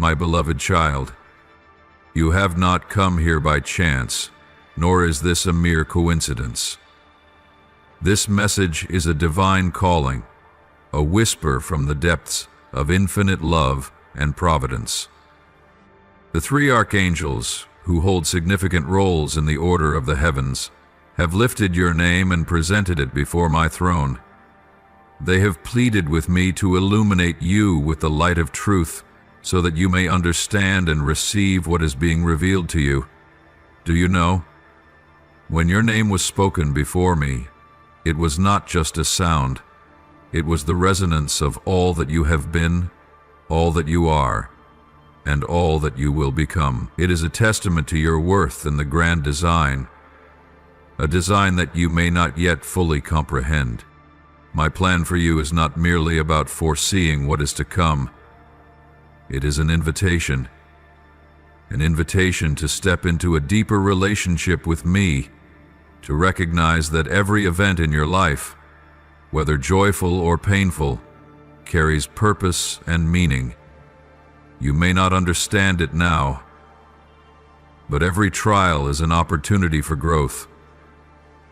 My beloved child, you have not come here by chance, nor is this a mere coincidence. This message is a divine calling, a whisper from the depths of infinite love and providence. The three archangels, who hold significant roles in the order of the heavens, have lifted your name and presented it before my throne. They have pleaded with me to illuminate you with the light of truth, so that you may understand and receive what is being revealed to you. Do you know? When your name was spoken before me, it was not just a sound. It was the resonance of all that you have been, all that you are, and all that you will become. It is a testament to your worth in the grand design, a design that you may not yet fully comprehend. My plan for you is not merely about foreseeing what is to come. It is an invitation to step into a deeper relationship with me, to recognize that every event in your life, whether joyful or painful, carries purpose and meaning. You may not understand it now, but every trial is an opportunity for growth.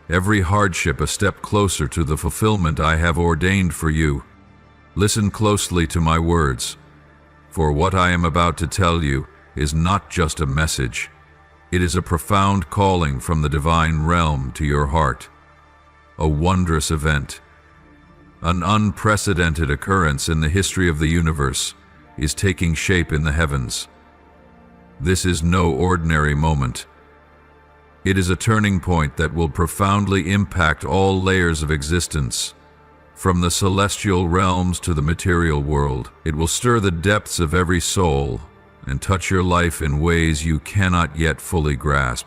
Every hardship a step closer to the fulfillment I have ordained for you. Listen closely to my words, for what I am about to tell you is not just a message. It is a profound calling from the divine realm to your heart. A wondrous event, an unprecedented occurrence in the history of the universe, is taking shape in the heavens. This is no ordinary moment. It is a turning point that will profoundly impact all layers of existence, from the celestial realms to the material world. It will stir the depths of every soul and touch your life in ways you cannot yet fully grasp.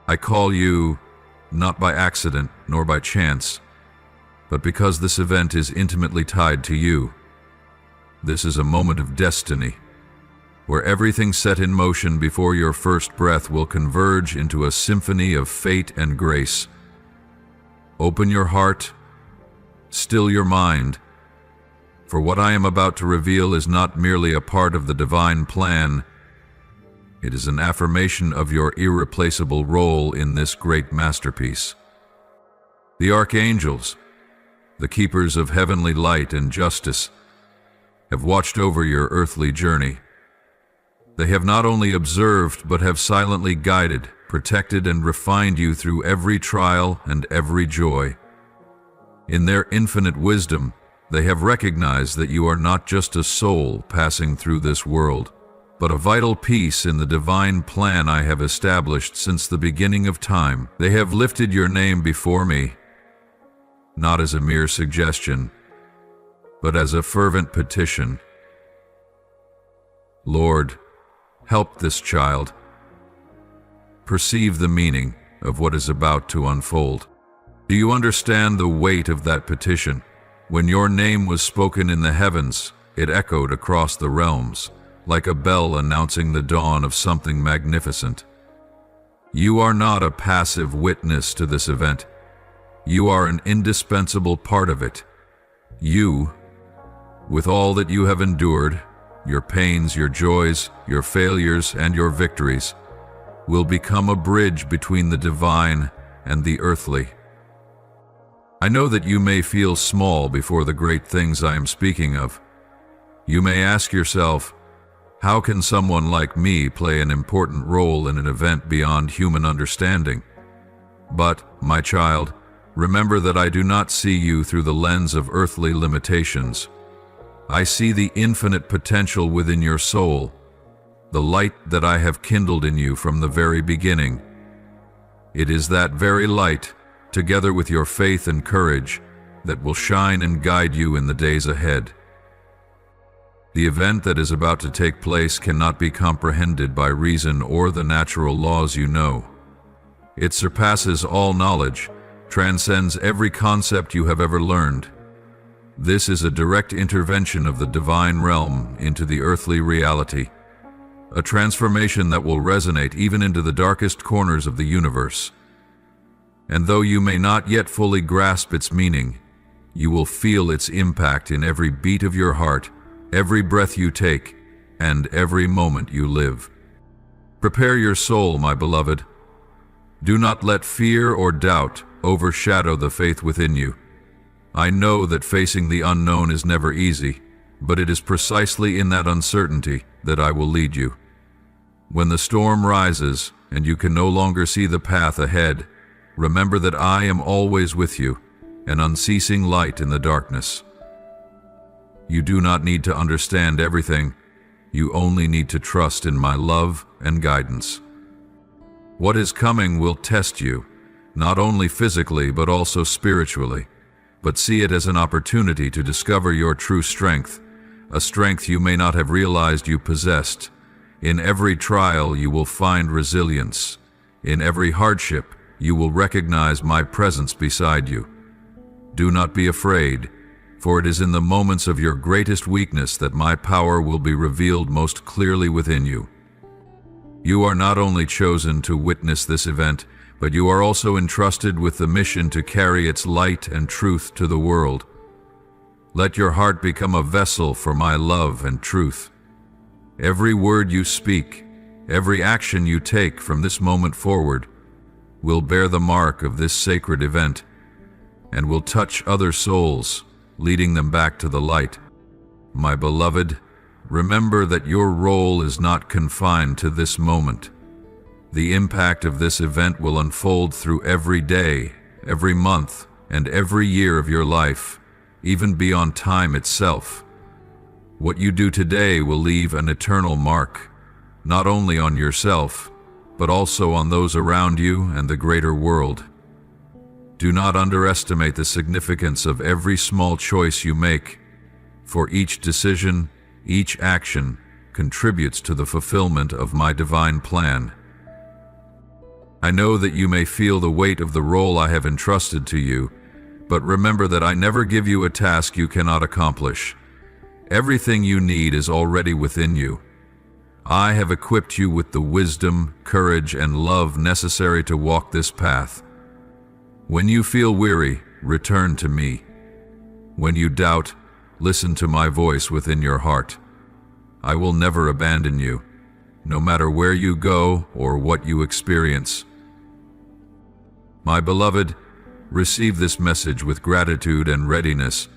I call you not by accident nor by chance, but because this event is intimately tied to you. This is a moment of destiny, where everything set in motion before your first breath will converge into a symphony of fate and grace. Open your heart, still your mind, for what I am about to reveal is not merely a part of the divine plan. It is an affirmation of your irreplaceable role in this great masterpiece. The archangels, the keepers of heavenly light and justice, have watched over your earthly journey. They have not only observed, but have silently guided, protected, and refined you through every trial and every joy. In their infinite wisdom, they have recognized that you are not just a soul passing through this world, but a vital piece in the divine plan I have established since the beginning of time. They have lifted your name before me, not as a mere suggestion, but as a fervent petition. Lord, help this child perceive the meaning of what is about to unfold. Do you understand the weight of that petition? When your name was spoken in the heavens, it echoed across the realms, like a bell announcing the dawn of something magnificent. You are not a passive witness to this event. You are an indispensable part of it. You, with all that you have endured, your pains, your joys, your failures, and your victories, will become a bridge between the divine and the earthly. I know that you may feel small before the great things I am speaking of. You may ask yourself, how can someone like me play an important role in an event beyond human understanding? But, my child, remember that I do not see you through the lens of earthly limitations. I see the infinite potential within your soul, the light that I have kindled in you from the very beginning. It is that very light, together with your faith and courage, that will shine and guide you in the days ahead. The event that is about to take place cannot be comprehended by reason or the natural laws you know. It surpasses all knowledge, transcends every concept you have ever learned. This is a direct intervention of the divine realm into the earthly reality, a transformation that will resonate even into the darkest corners of the universe. And though you may not yet fully grasp its meaning, you will feel its impact in every beat of your heart, every breath you take, and every moment you live. Prepare your soul, my beloved. Do not let fear or doubt overshadow the faith within you. I know that facing the unknown is never easy, but it is precisely in that uncertainty that I will lead you. When the storm rises and you can no longer see the path ahead, remember that I am always with you, an unceasing light in the darkness. You do not need to understand everything. You only need to trust in my love and guidance. What is coming will test you, not only physically but also spiritually, but see it as an opportunity to discover your true strength, a strength you may not have realized you possessed. In every trial you will find resilience. In every hardship you will recognize my presence beside you. Do not be afraid, for it is in the moments of your greatest weakness that my power will be revealed most clearly within you. You are not only chosen to witness this event, but you are also entrusted with the mission to carry its light and truth to the world. Let your heart become a vessel for my love and truth. Every word you speak, every action you take from this moment forward, will bear the mark of this sacred event and will touch other souls, leading them back to the light. My beloved, remember that your role is not confined to this moment. The impact of this event will unfold through every day, every month, and every year of your life, even beyond time itself. What you do today will leave an eternal mark, not only on yourself, but also on those around you and the greater world. Do not underestimate the significance of every small choice you make, for each decision, each action contributes to the fulfillment of my divine plan. I know that you may feel the weight of the role I have entrusted to you, but remember that I never give you a task you cannot accomplish. Everything you need is already within you. I have equipped you with the wisdom, courage, and love necessary to walk this path. When you feel weary, return to me. When you doubt, listen to my voice within your heart. I will never abandon you, no matter where you go or what you experience. My beloved, receive this message with gratitude and readiness.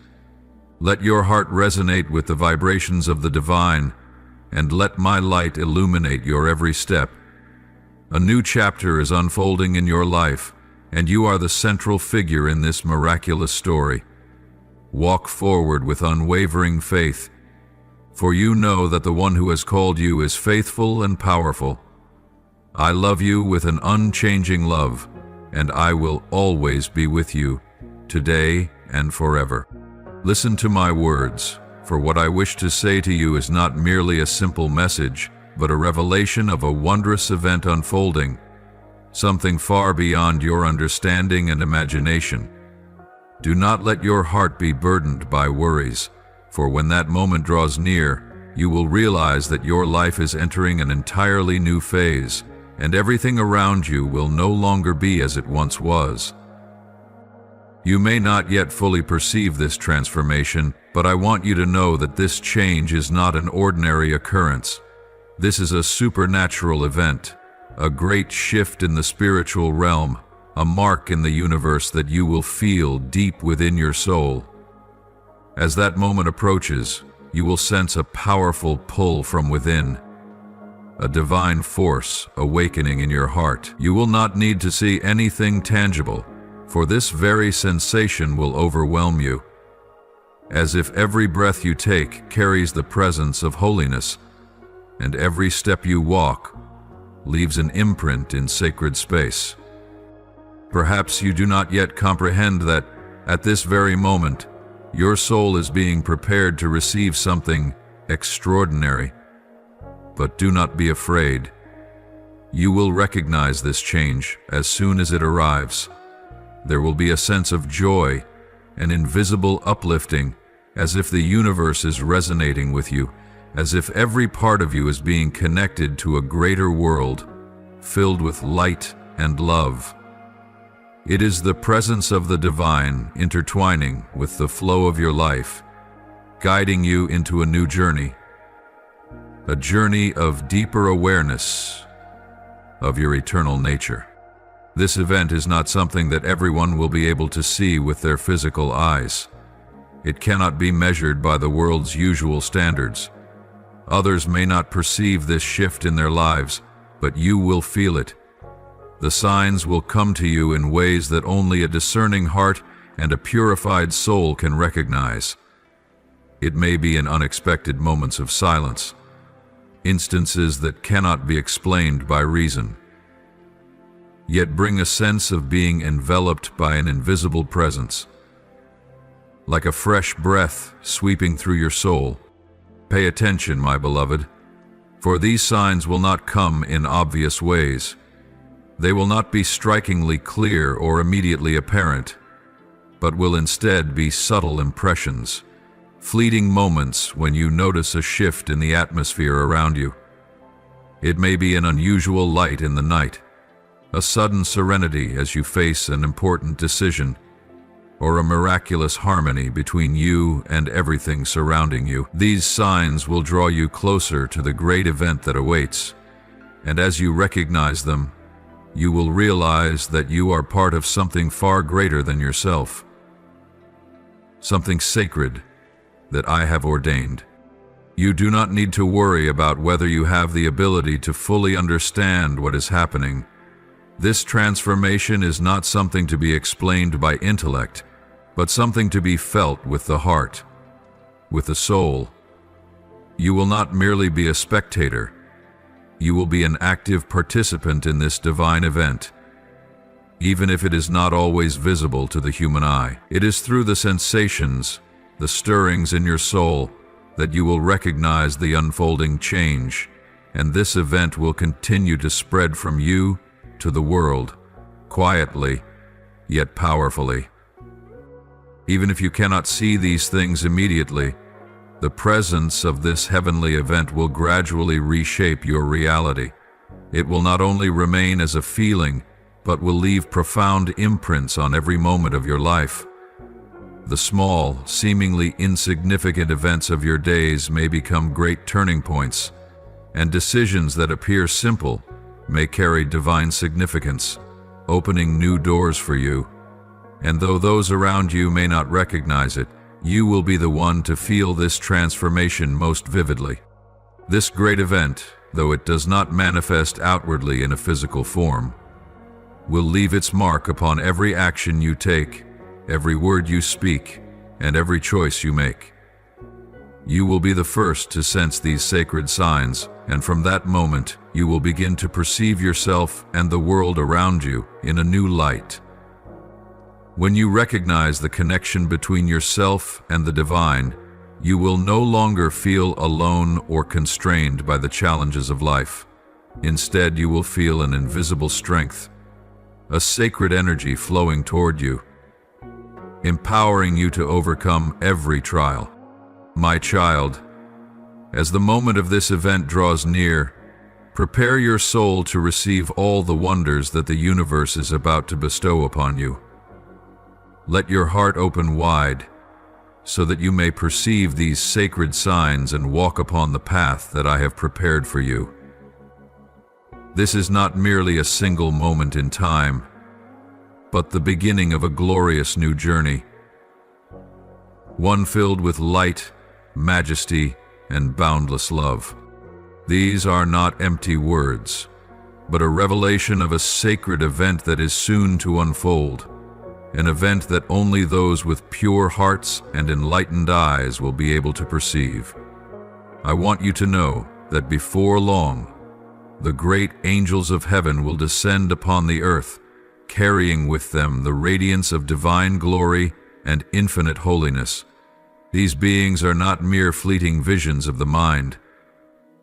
Let your heart resonate with the vibrations of the divine, and let my light illuminate your every step. A new chapter is unfolding in your life, and you are the central figure in this miraculous story. Walk forward with unwavering faith, for you know that the one who has called you is faithful and powerful. I love you with an unchanging love, and I will always be with you, today and forever. Listen to my words, for what I wish to say to you is not merely a simple message, but a revelation of a wondrous event unfolding, something far beyond your understanding and imagination. Do not let your heart be burdened by worries, for when that moment draws near, you will realize that your life is entering an entirely new phase, and everything around you will no longer be as it once was. You may not yet fully perceive this transformation, but I want you to know that this change is not an ordinary occurrence. This is a supernatural event, a great shift in the spiritual realm, a mark in the universe that you will feel deep within your soul. As that moment approaches, you will sense a powerful pull from within, a divine force awakening in your heart. You will not need to see anything tangible, for this very sensation will overwhelm you, as if every breath you take carries the presence of holiness, and every step you walk leaves an imprint in sacred space. Perhaps you do not yet comprehend that, at this very moment, your soul is being prepared to receive something extraordinary. But do not be afraid. You will recognize this change as soon as it arrives. There will be a sense of joy, an invisible uplifting, as if the universe is resonating with you, as if every part of you is being connected to a greater world, filled with light and love. It is the presence of the divine intertwining with the flow of your life, guiding you into a new journey. a journey of deeper awareness of your eternal nature. This event is not something that everyone will be able to see with their physical eyes. It cannot be measured by the world's usual standards. Others may not perceive this shift in their lives, but you will feel it. The signs will come to you in ways that only a discerning heart and a purified soul can recognize. It may be in unexpected moments of silence, instances that cannot be explained by reason, yet bring a sense of being enveloped by an invisible presence. Like a fresh breath sweeping through your soul. Pay attention, my beloved, for these signs will not come in obvious ways. They will not be strikingly clear or immediately apparent, but will instead be subtle impressions, fleeting moments when you notice a shift in the atmosphere around you. It may be an unusual light in the night, a sudden serenity as you face an important decision, or a miraculous harmony between you and everything surrounding you. These signs will draw you closer to the great event that awaits, and as you recognize them, you will realize that you are part of something far greater than yourself, something sacred that I have ordained. You do not need to worry about whether you have the ability to fully understand what is happening. This transformation is not something to be explained by intellect, but something to be felt with the heart, with the soul. You will not merely be a spectator. You will be an active participant in this divine event, even if it is not always visible to the human eye. It is through the sensations, the stirrings in your soul, that you will recognize the unfolding change, and this event will continue to spread from you to the world, quietly, yet powerfully. Even if you cannot see these things immediately, the presence of this heavenly event will gradually reshape your reality. It will not only remain as a feeling, but will leave profound imprints on every moment of your life. The small, seemingly insignificant events of your days may become great turning points, and decisions that appear simple may carry divine significance, opening new doors for you. And though those around you may not recognize it, you will be the one to feel this transformation most vividly. This great event, though it does not manifest outwardly in a physical form, will leave its mark upon every action you take, every word you speak, and every choice you make. You will be the first to sense these sacred signs, and from that moment, you will begin to perceive yourself and the world around you in a new light. When you recognize the connection between yourself and the divine, you will no longer feel alone or constrained by the challenges of life. Instead, you will feel an invisible strength, a sacred energy flowing toward you, empowering you to overcome every trial. My child, as the moment of this event draws near, prepare your soul to receive all the wonders that the universe is about to bestow upon you. Let your heart open wide, so that you may perceive these sacred signs and walk upon the path that I have prepared for you. This is not merely a single moment in time, but the beginning of a glorious new journey, one filled with light, majesty, and boundless love. These are not empty words, but a revelation of a sacred event that is soon to unfold, an event that only those with pure hearts and enlightened eyes will be able to perceive. I want you to know that before long, the great angels of heaven will descend upon the earth, carrying with them the radiance of divine glory and infinite holiness. These beings are not mere fleeting visions of the mind,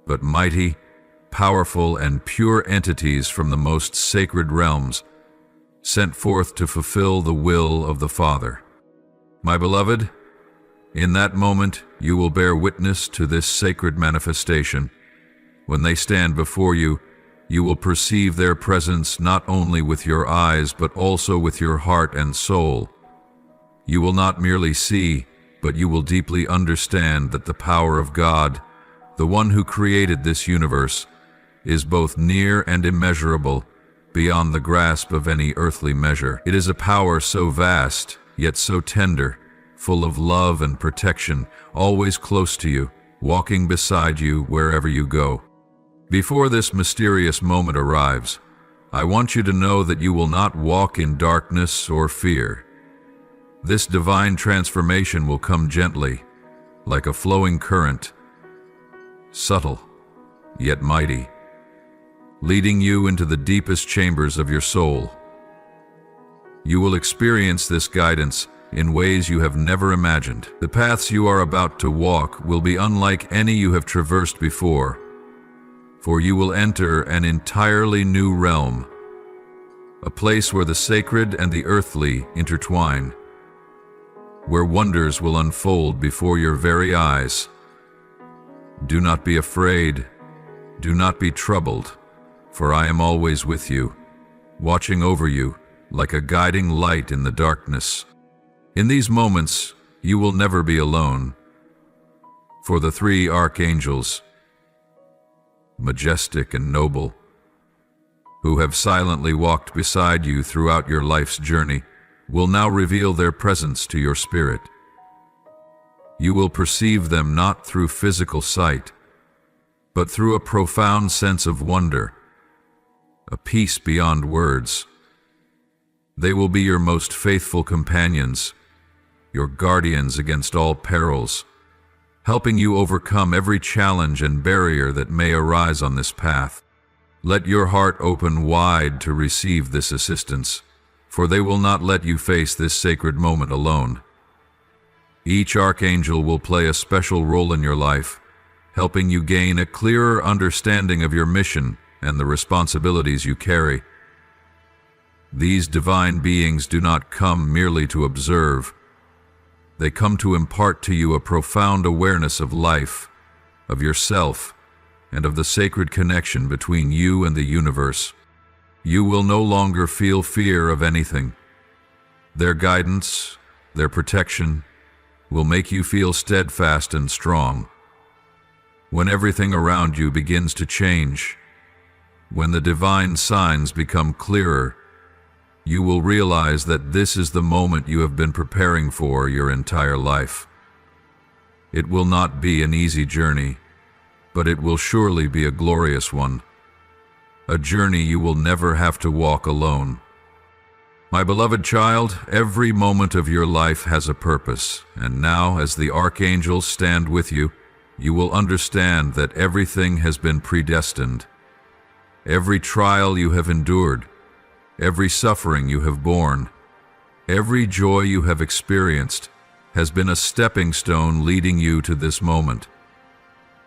but mighty, powerful, and pure entities from the most sacred realms, sent forth to fulfill the will of the Father. My beloved, in that moment you will bear witness to this sacred manifestation. When they stand before you, you will perceive their presence not only with your eyes, but also with your heart and soul. You will not merely see, but you will deeply understand that the power of God, the one who created this universe, is both near and immeasurable, beyond the grasp of any earthly measure. It is a power so vast, yet so tender, full of love and protection, always close to you, walking beside you wherever you go. Before this mysterious moment arrives, I want you to know that you will not walk in darkness or fear. This divine transformation will come gently, like a flowing current, subtle, yet mighty, leading you into the deepest chambers of your soul. You will experience this guidance in ways you have never imagined. The paths you are about to walk will be unlike any you have traversed before, for you will enter an entirely new realm, a place where the sacred and the earthly intertwine, where wonders will unfold before your very eyes. Do not be afraid, do not be troubled, for I am always with you, watching over you like a guiding light in the darkness. In these moments, you will never be alone, for the three archangels, majestic and noble, who have silently walked beside you throughout your life's journey, will now reveal their presence to your spirit. You will perceive them not through physical sight, but through a profound sense of wonder, a peace beyond words. They will be your most faithful companions, your guardians against all perils, helping you overcome every challenge and barrier that may arise on this path. Let your heart open wide to receive this assistance, for they will not let you face this sacred moment alone. Each archangel will play a special role in your life, helping you gain a clearer understanding of your mission and the responsibilities you carry. These divine beings do not come merely to observe. They come to impart to you a profound awareness of life, of yourself, and of the sacred connection between you and the universe. You will no longer feel fear of anything. Their guidance, their protection, will make you feel steadfast and strong. When everything around you begins to change, when the divine signs become clearer, you will realize that this is the moment you have been preparing for your entire life. It will not be an easy journey, but it will surely be a glorious one, a journey you will never have to walk alone. My beloved child, every moment of your life has a purpose, and now, as the archangels stand with you, you will understand that everything has been predestined. Every trial you have endured, every suffering you have borne, every joy you have experienced has been a stepping stone leading you to this moment.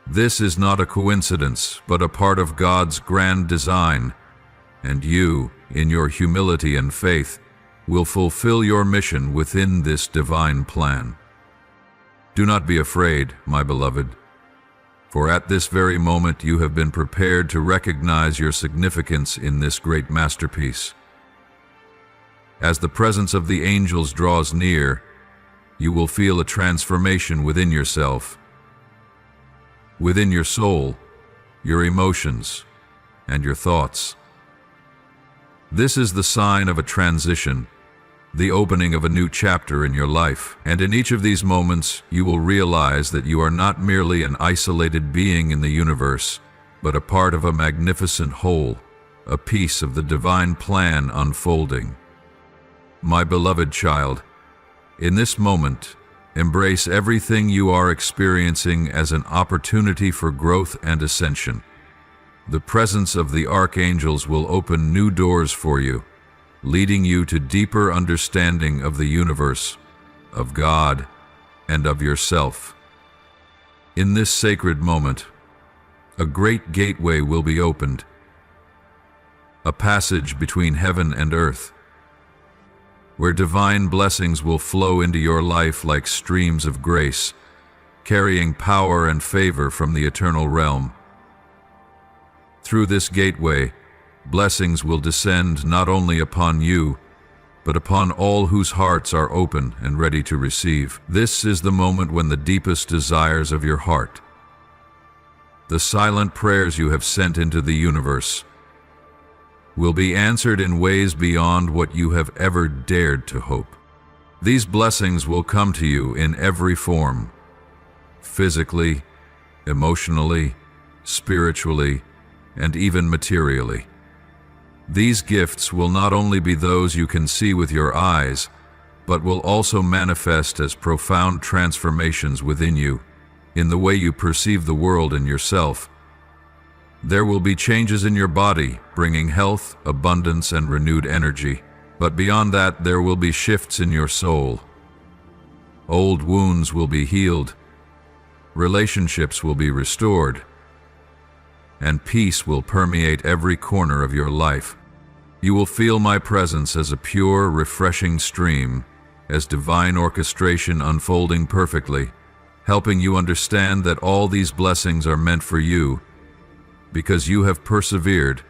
This is not a coincidence, but a part of God's grand design, and you, in your humility and faith, will fulfill your mission within this divine plan. Do not be afraid, my beloved, for at this very moment you have been prepared to recognize your significance in this great masterpiece. As the presence of the angels draws near, you will feel a transformation within yourself, within your soul, your emotions, and your thoughts. This is the sign of a transition, the opening of a new chapter in your life, and in each of these moments you will realize that you are not merely an isolated being in the universe, but a part of a magnificent whole, a piece of the divine plan unfolding. My beloved child, in this moment, embrace everything you are experiencing as an opportunity for growth and ascension. The presence of the archangels will open new doors for you, leading you to deeper understanding of the universe, of God, and of yourself. In this sacred moment, a great gateway will be opened, a passage between heaven and earth, where divine blessings will flow into your life like streams of grace, carrying power and favor from the eternal realm. Through this gateway, blessings will descend not only upon you, but upon all whose hearts are open and ready to receive. This is the moment when the deepest desires of your heart, The silent prayers you have sent into the universe will be answered in ways beyond what you have ever dared to hope. These blessings will come to you in every form, physically, emotionally, spiritually, and even materially. These gifts will not only be those you can see with your eyes, but will also manifest as profound transformations within you, in the way you perceive the world and yourself. There will be changes in your body, bringing health, abundance, and renewed energy. But beyond that, there will be shifts in your soul. Old wounds will be healed, relationships will be restored, and peace will permeate every corner of your life. You will feel my presence as a pure, refreshing stream, as divine orchestration unfolding perfectly, helping you understand that all these blessings are meant for you, because you have persevered,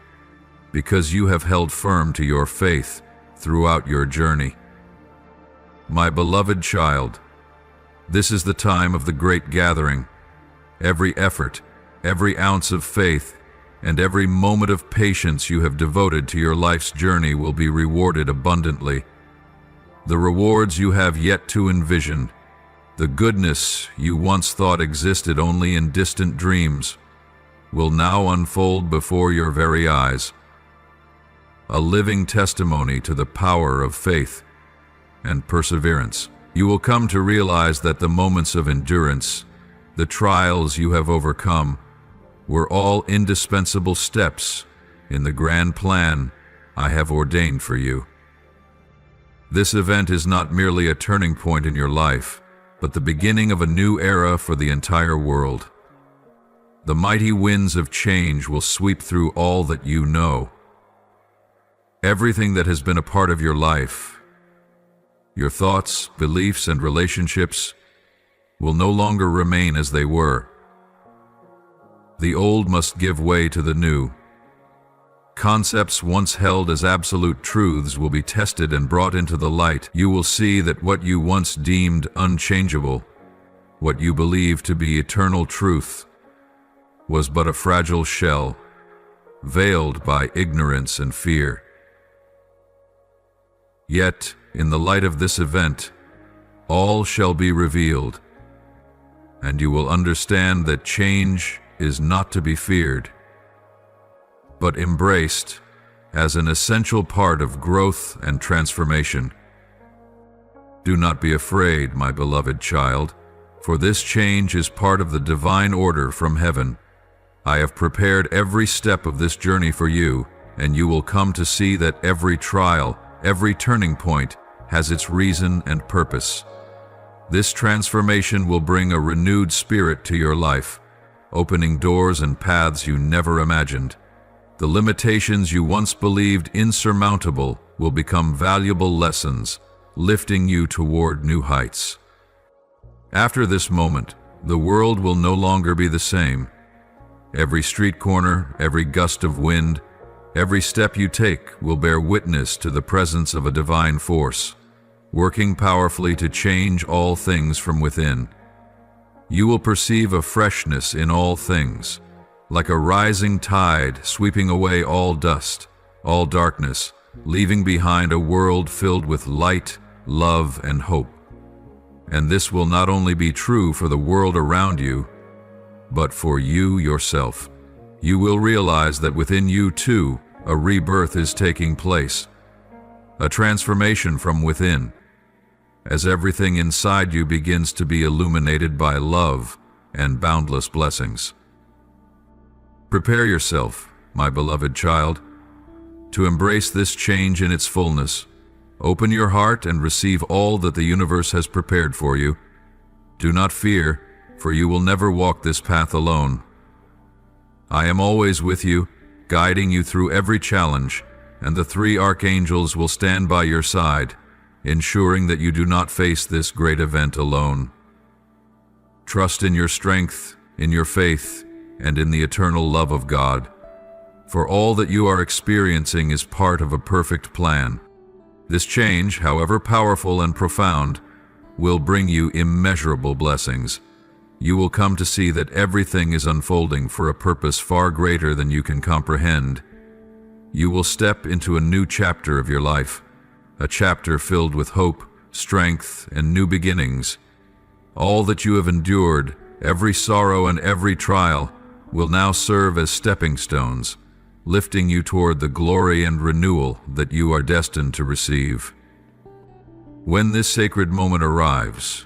because you have held firm to your faith throughout your journey. My beloved child, this is the time of the great gathering. Every effort, every ounce of faith, and every moment of patience you have devoted to your life's journey will be rewarded abundantly. The rewards you have yet to envision, the goodness you once thought existed only in distant dreams, will now unfold before your very eyes. A living testimony to the power of faith and perseverance. You will come to realize that the moments of endurance, the trials you have overcome, were all indispensable steps in the grand plan I have ordained for you. This event is not merely a turning point in your life, but the beginning of a new era for the entire world. The mighty winds of change will sweep through all that you know. Everything that has been a part of your life, your thoughts, beliefs, and relationships, will no longer remain as they were. The old must give way to the new. Concepts once held as absolute truths will be tested and brought into the light. You will see that what you once deemed unchangeable, what you believed to be eternal truth, was but a fragile shell, veiled by ignorance and fear. Yet, in the light of this event, all shall be revealed, and you will understand that change is not to be feared, but embraced as an essential part of growth and transformation. Do not be afraid, my beloved child, for this change is part of the divine order from heaven. I have prepared every step of this journey for you, and you will come to see that every trial, every turning point, has its reason and purpose. This transformation will bring a renewed spirit to your life, opening doors and paths you never imagined. The limitations you once believed insurmountable will become valuable lessons, lifting you toward new heights. After this moment, the world will no longer be the same. Every street corner, every gust of wind, every step you take will bear witness to the presence of a divine force, working powerfully to change all things from within. You will perceive a freshness in all things, like a rising tide sweeping away all dust, all darkness, leaving behind a world filled with light, love, and hope. And this will not only be true for the world around you, but for you yourself. You will realize that within you too, a rebirth is taking place, a transformation from within, as everything inside you begins to be illuminated by love and boundless blessings. Prepare yourself, my beloved child, to embrace this change in its fullness. Open your heart and receive all that the universe has prepared for you. Do not fear, for you will never walk this path alone. I am always with you, guiding you through every challenge, and the 3 archangels will stand by your side, ensuring that you do not face this great event alone. Trust in your strength, in your faith, and in the eternal love of God, for all that you are experiencing is part of a perfect plan. This change, however powerful and profound, will bring you immeasurable blessings. you will come to see that everything is unfolding for a purpose far greater than you can comprehend. You will step into a new chapter of your life, a chapter filled with hope, strength, and new beginnings. All that you have endured, every sorrow and every trial, will now serve as stepping stones, lifting you toward the glory and renewal that you are destined to receive. When this sacred moment arrives,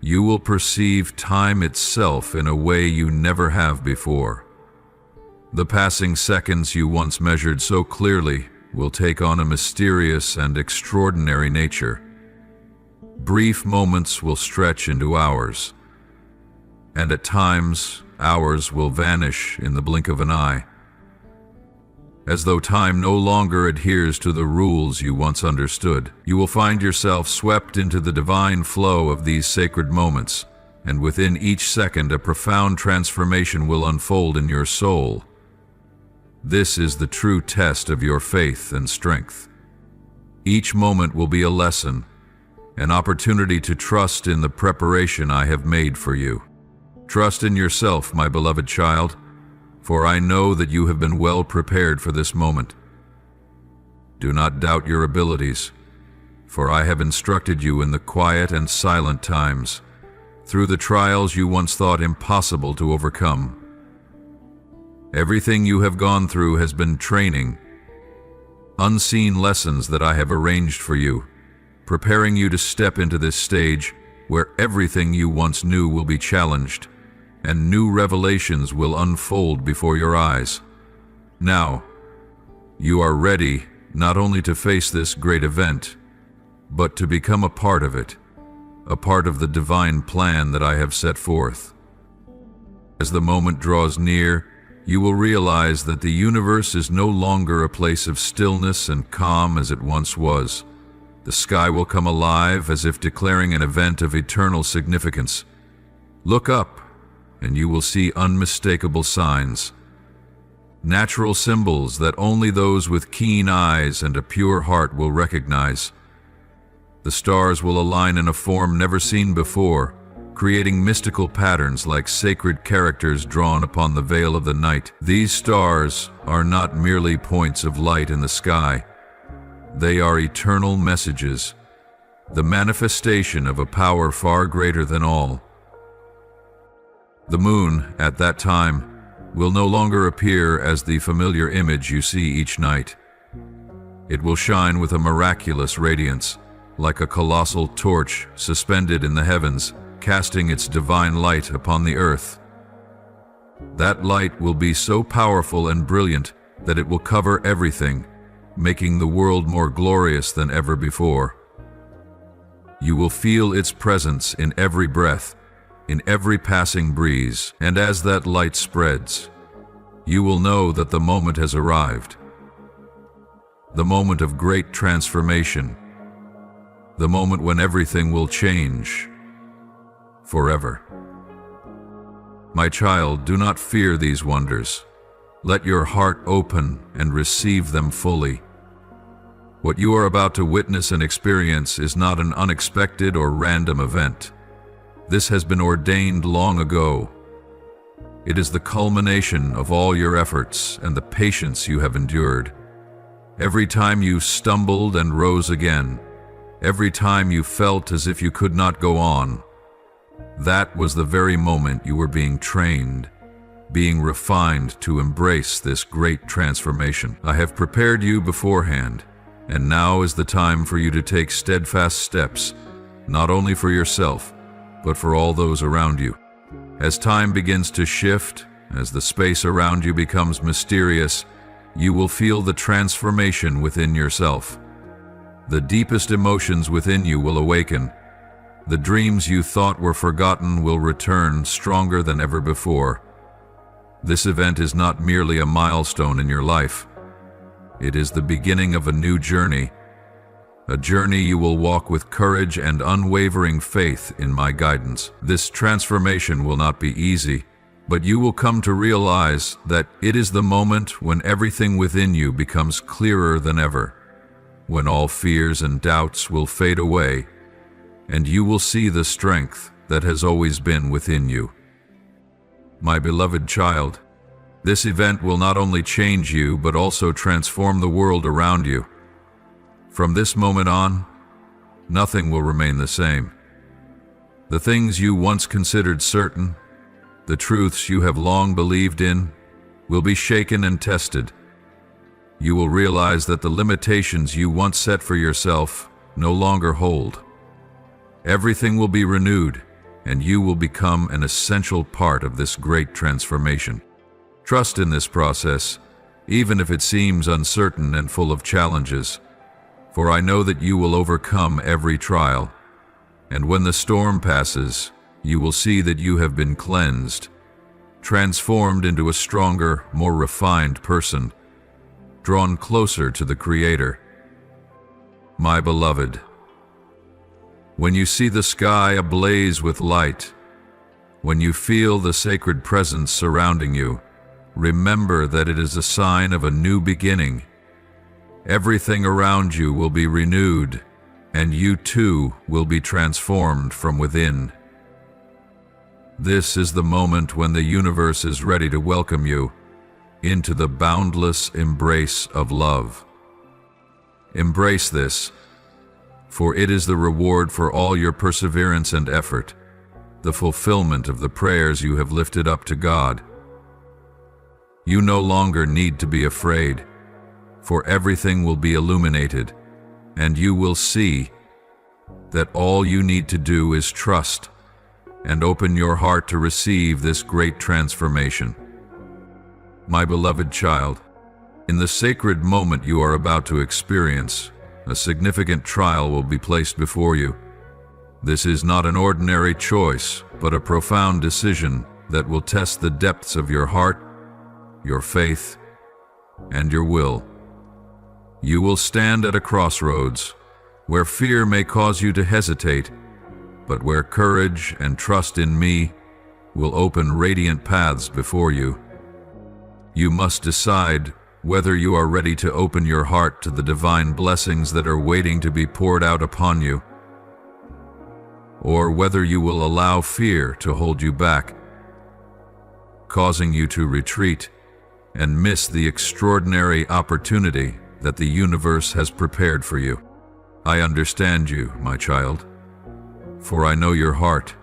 you will perceive time itself in a way you never have before. The passing seconds you once measured so clearly will take on a mysterious and extraordinary nature. Brief moments will stretch into hours, and at times, hours will vanish in the blink of an eye. As though time no longer adheres to the rules you once understood, you will find yourself swept into the divine flow of these sacred moments, and within each second a profound transformation will unfold in your soul. This is the true test of your faith and strength. Each moment will be a lesson, an opportunity to trust in the preparation I have made for you. Trust in yourself, my beloved child, for I know that you have been well prepared for this moment. Do not doubt your abilities, for I have instructed you in the quiet and silent times, through the trials you once thought impossible to overcome. Everything you have gone through has been training, unseen lessons that I have arranged for you, preparing you to step into this stage where everything you once knew will be challenged, and new revelations will unfold before your eyes. Now, you are ready not only to face this great event, but to become a part of it, a part of the divine plan that I have set forth. As the moment draws near, you will realize that the universe is no longer a place of stillness and calm as it once was. The sky will come alive as if declaring an event of eternal significance. Look up, and you will see unmistakable signs, natural symbols that only those with keen eyes and a pure heart will recognize. The stars will align in a form never seen before, creating mystical patterns like sacred characters drawn upon the veil of the night. These stars are not merely points of light in the sky. They are eternal messages, the manifestation of a power far greater than all. The moon, at that time, will no longer appear as the familiar image you see each night. It will shine with a miraculous radiance, like a colossal torch suspended in the heavens, casting its divine light upon the earth. That light will be so powerful and brilliant that it will cover everything, making the world more glorious than ever before. You will feel its presence in every breath, in every passing breeze, and as that light spreads, you will know that the moment has arrived. The moment of great transformation, the moment when everything will change forever. My child, do not fear these wonders. Let your heart open and receive them fully. What you are about to witness and experience is not an unexpected or random event. This has been ordained long ago. It is the culmination of all your efforts and the patience you have endured. Every time you stumbled and rose again, every time you felt as if you could not go on, that was the very moment you were being trained, being refined to embrace this great transformation. I have prepared you beforehand, and now is the time for you to take steadfast steps, not only for yourself, but for all those around you. As time begins to shift, as the space around you becomes mysterious, you will feel the transformation within yourself. The deepest emotions within you will awaken. The dreams you thought were forgotten will return stronger than ever before. This event is not merely a milestone in your life. It is the beginning of a new journey, a journey you will walk with courage and unwavering faith in my guidance. This transformation will not be easy, but you will come to realize that it is the moment when everything within you becomes clearer than ever, when all fears and doubts will fade away, and you will see the strength that has always been within you. My beloved child, this event will not only change you, but also transform the world around you. From this moment on, nothing will remain the same. The things you once considered certain, the truths you have long believed in, will be shaken and tested. You will realize that the limitations you once set for yourself no longer hold. Everything will be renewed, and you will become an essential part of this great transformation. Trust in this process, even if it seems uncertain and full of challenges, for I know that you will overcome every trial, and when the storm passes, you will see that you have been cleansed, transformed into a stronger, more refined person, drawn closer to the Creator. My beloved, when you see the sky ablaze with light, when you feel the sacred presence surrounding you, remember that it is a sign of a new beginning. Everything around you will be renewed, and you too will be transformed from within. This is the moment when the universe is ready to welcome you into the boundless embrace of love. Embrace this, for it is the reward for all your perseverance and effort, the fulfillment of the prayers you have lifted up to God. You no longer need to be afraid, for everything will be illuminated, and you will see that all you need to do is trust and open your heart to receive this great transformation. My beloved child, in the sacred moment you are about to experience, a significant trial will be placed before you. This is not an ordinary choice, but a profound decision that will test the depths of your heart, your faith, and your will. You will stand at a crossroads where fear may cause you to hesitate, but where courage and trust in me will open radiant paths before you. You must decide whether you are ready to open your heart to the divine blessings that are waiting to be poured out upon you, or whether you will allow fear to hold you back, causing you to retreat and miss the extraordinary opportunity that the universe has prepared for you. I understand you, my child, for I know your heart,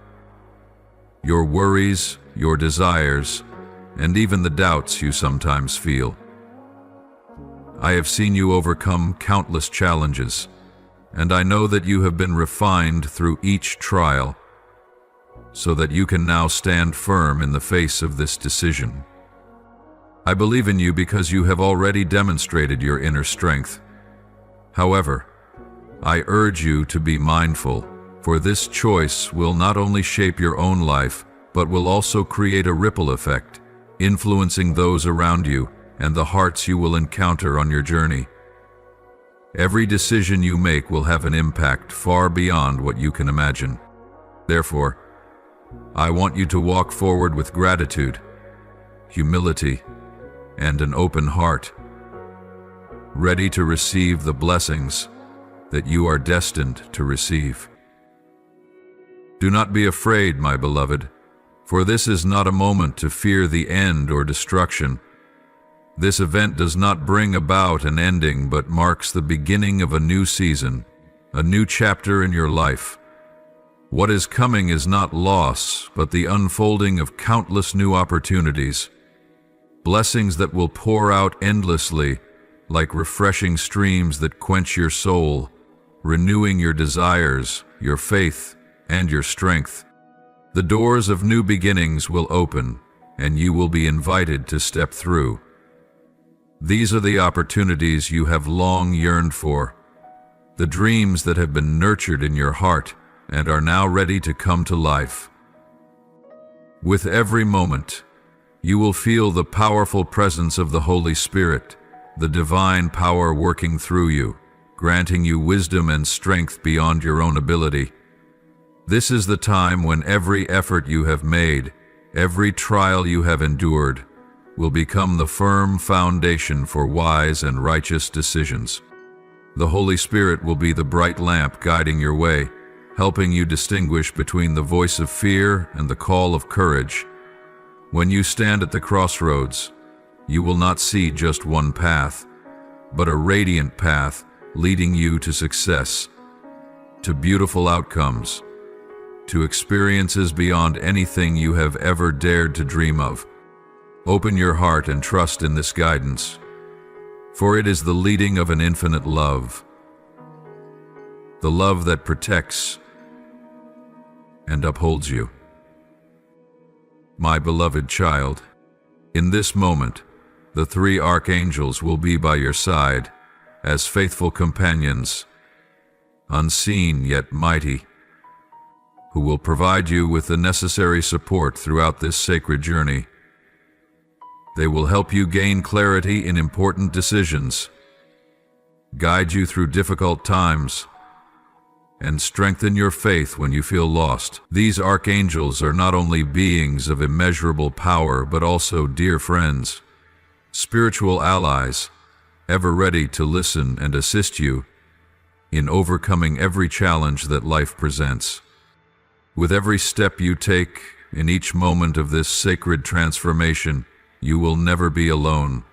your worries, your desires, and even the doubts you sometimes feel. I have seen you overcome countless challenges, and I know that you have been refined through each trial, so that you can now stand firm in the face of this decision. I believe in you because you have already demonstrated your inner strength. However, I urge you to be mindful, for this choice will not only shape your own life, but will also create a ripple effect, influencing those around you and the hearts you will encounter on your journey. Every decision you make will have an impact far beyond what you can imagine. Therefore, I want you to walk forward with gratitude, humility, and an open heart, ready to receive the blessings that you are destined to receive. Do not be afraid, my beloved, for this is not a moment to fear the end or destruction. This event does not bring about an ending, but marks the beginning of a new season, a new chapter in your life. What is coming is not loss, but the unfolding of countless new opportunities, blessings that will pour out endlessly, like refreshing streams that quench your soul, renewing your desires, your faith, and your strength. The doors of new beginnings will open, and you will be invited to step through. These are the opportunities you have long yearned for, the dreams that have been nurtured in your heart and are now ready to come to life. With every moment, you will feel the powerful presence of the Holy Spirit, the divine power working through you, granting you wisdom and strength beyond your own ability. This is the time when every effort you have made, every trial you have endured, will become the firm foundation for wise and righteous decisions. The Holy Spirit will be the bright lamp guiding your way, helping you distinguish between the voice of fear and the call of courage. When you stand at the crossroads, you will not see just one path, but a radiant path leading you to success, to beautiful outcomes, to experiences beyond anything you have ever dared to dream of. Open your heart and trust in this guidance, for it is the leading of an infinite love, the love that protects and upholds you. My beloved child, in this moment, the three archangels will be by your side as faithful companions, unseen yet mighty, who will provide you with the necessary support throughout this sacred journey. They will help you gain clarity in important decisions, guide you through difficult times, and strengthen your faith when you feel lost. These archangels are not only beings of immeasurable power, but also dear friends, spiritual allies, ever ready to listen and assist you in overcoming every challenge that life presents. With every step you take in each moment of this sacred transformation, you will never be alone.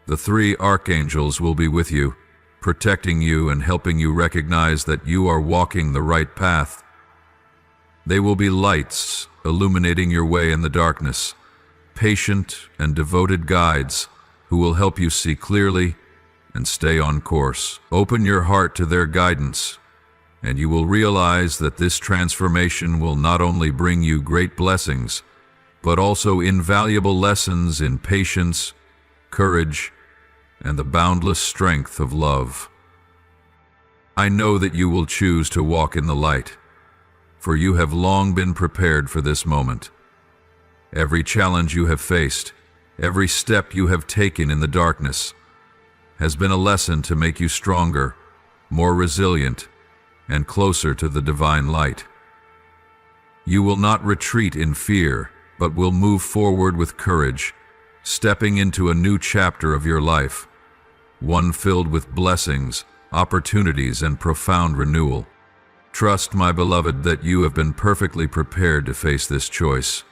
The three archangels will be with you, protecting you and helping you recognize that you are walking the right path. They will be lights illuminating your way in the darkness, patient and devoted guides who will help you see clearly and stay on course. Open your heart to their guidance, and you will realize that this transformation will not only bring you great blessings, but also invaluable lessons in patience, courage, and the boundless strength of love. I know that you will choose to walk in the light, for you have long been prepared for this moment. Every challenge you have faced, every step you have taken in the darkness, has been a lesson to make you stronger, more resilient, and closer to the divine light. You will not retreat in fear, but will move forward with courage, stepping into a new chapter of your life, one filled with blessings, opportunities, and profound renewal. Trust, my beloved, that you have been perfectly prepared to face this choice.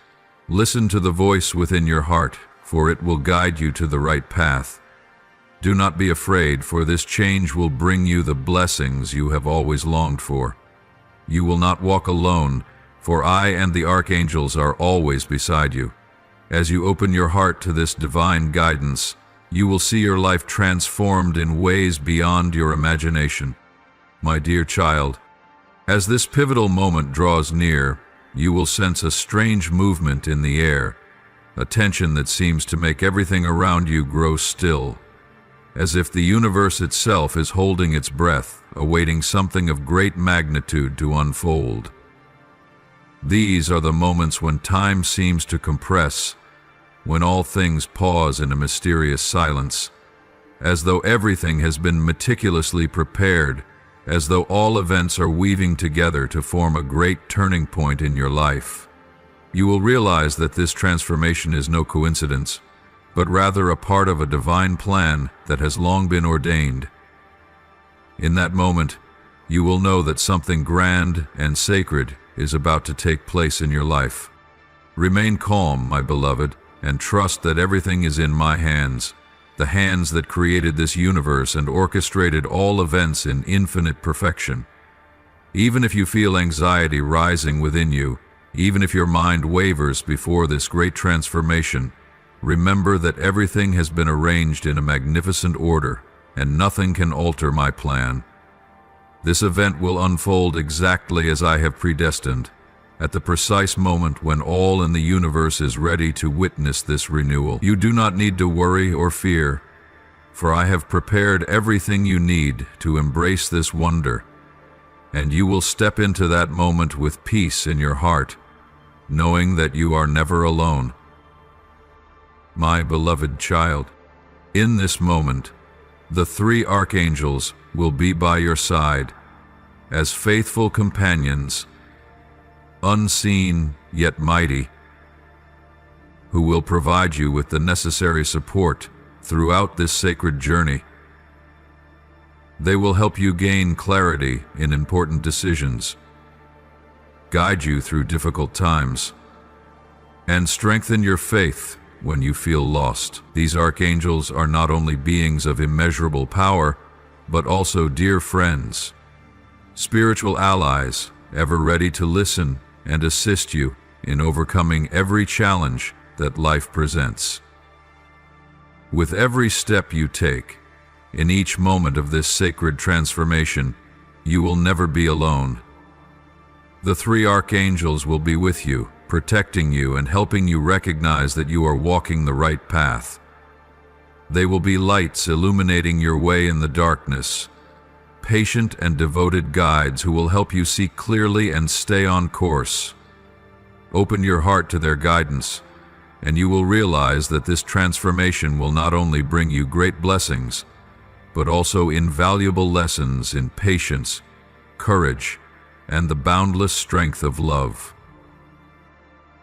Listen to the voice within your heart, for it will guide you to the right path. Do not be afraid, for this change will bring you the blessings you have always longed for. You will not walk alone, for I and the archangels are always beside you. As you open your heart to this divine guidance, you will see your life transformed in ways beyond your imagination. My dear child, as this pivotal moment draws near, you will sense a strange movement in the air, a tension that seems to make everything around you grow still, as if the universe itself is holding its breath, awaiting something of great magnitude to unfold. These are the moments when time seems to compress, when all things pause in a mysterious silence, as though everything has been meticulously prepared, as though all events are weaving together to form a great turning point in your life. You will realize that this transformation is no coincidence, but rather a part of a divine plan that has long been ordained. In that moment, you will know that something grand and sacred is about to take place in your life. Remain calm, my beloved, and trust that everything is in my hands, the hands that created this universe and orchestrated all events in infinite perfection. Even if you feel anxiety rising within you, even if your mind wavers before this great transformation, remember that everything has been arranged in a magnificent order, and nothing can alter my plan. This event will unfold exactly as I have predestined, at the precise moment when all in the universe is ready to witness this renewal. You do not need to worry or fear, for I have prepared everything you need to embrace this wonder, and you will step into that moment with peace in your heart, knowing that you are never alone. My beloved child, in this moment, the three archangels will be by your side as faithful companions, unseen yet mighty, who will provide you with the necessary support throughout this sacred journey. They will help you gain clarity in important decisions, guide you through difficult times, and strengthen your faith when you feel lost. These archangels are not only beings of immeasurable power, but also dear friends, spiritual allies, ever ready to listen and assist you in overcoming every challenge that life presents. With every step you take, in each moment of this sacred transformation, you will never be alone. The three archangels will be with you, protecting you and helping you recognize that you are walking the right path. They will be lights illuminating your way in the darkness, patient and devoted guides who will help you see clearly and stay on course. Open your heart to their guidance, and you will realize that this transformation will not only bring you great blessings, but also invaluable lessons in patience, courage, and the boundless strength of love.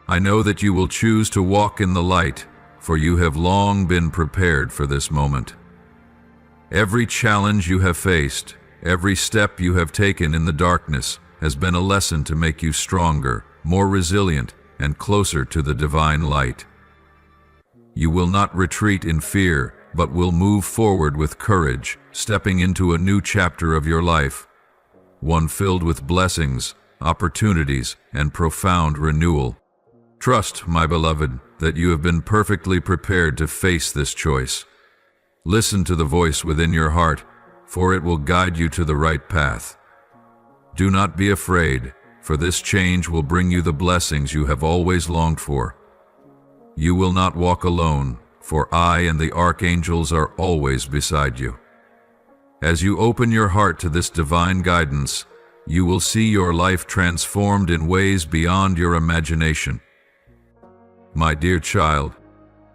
I know that you will choose to walk in the light, for you have long been prepared for this moment. Every challenge you have faced, every step you have taken in the darkness has been a lesson to make you stronger, more resilient, and closer to the divine light. You will not retreat in fear, but will move forward with courage, stepping into a new chapter of your life, one filled with blessings, opportunities, and profound renewal. Trust, my beloved, that you have been perfectly prepared to face this choice. Listen to the voice within your heart, for it will guide you to the right path. Do not be afraid, for this change will bring you the blessings you have always longed for. You will not walk alone, for I and the archangels are always beside you. As you open your heart to this divine guidance, you will see your life transformed in ways beyond your imagination. My dear child,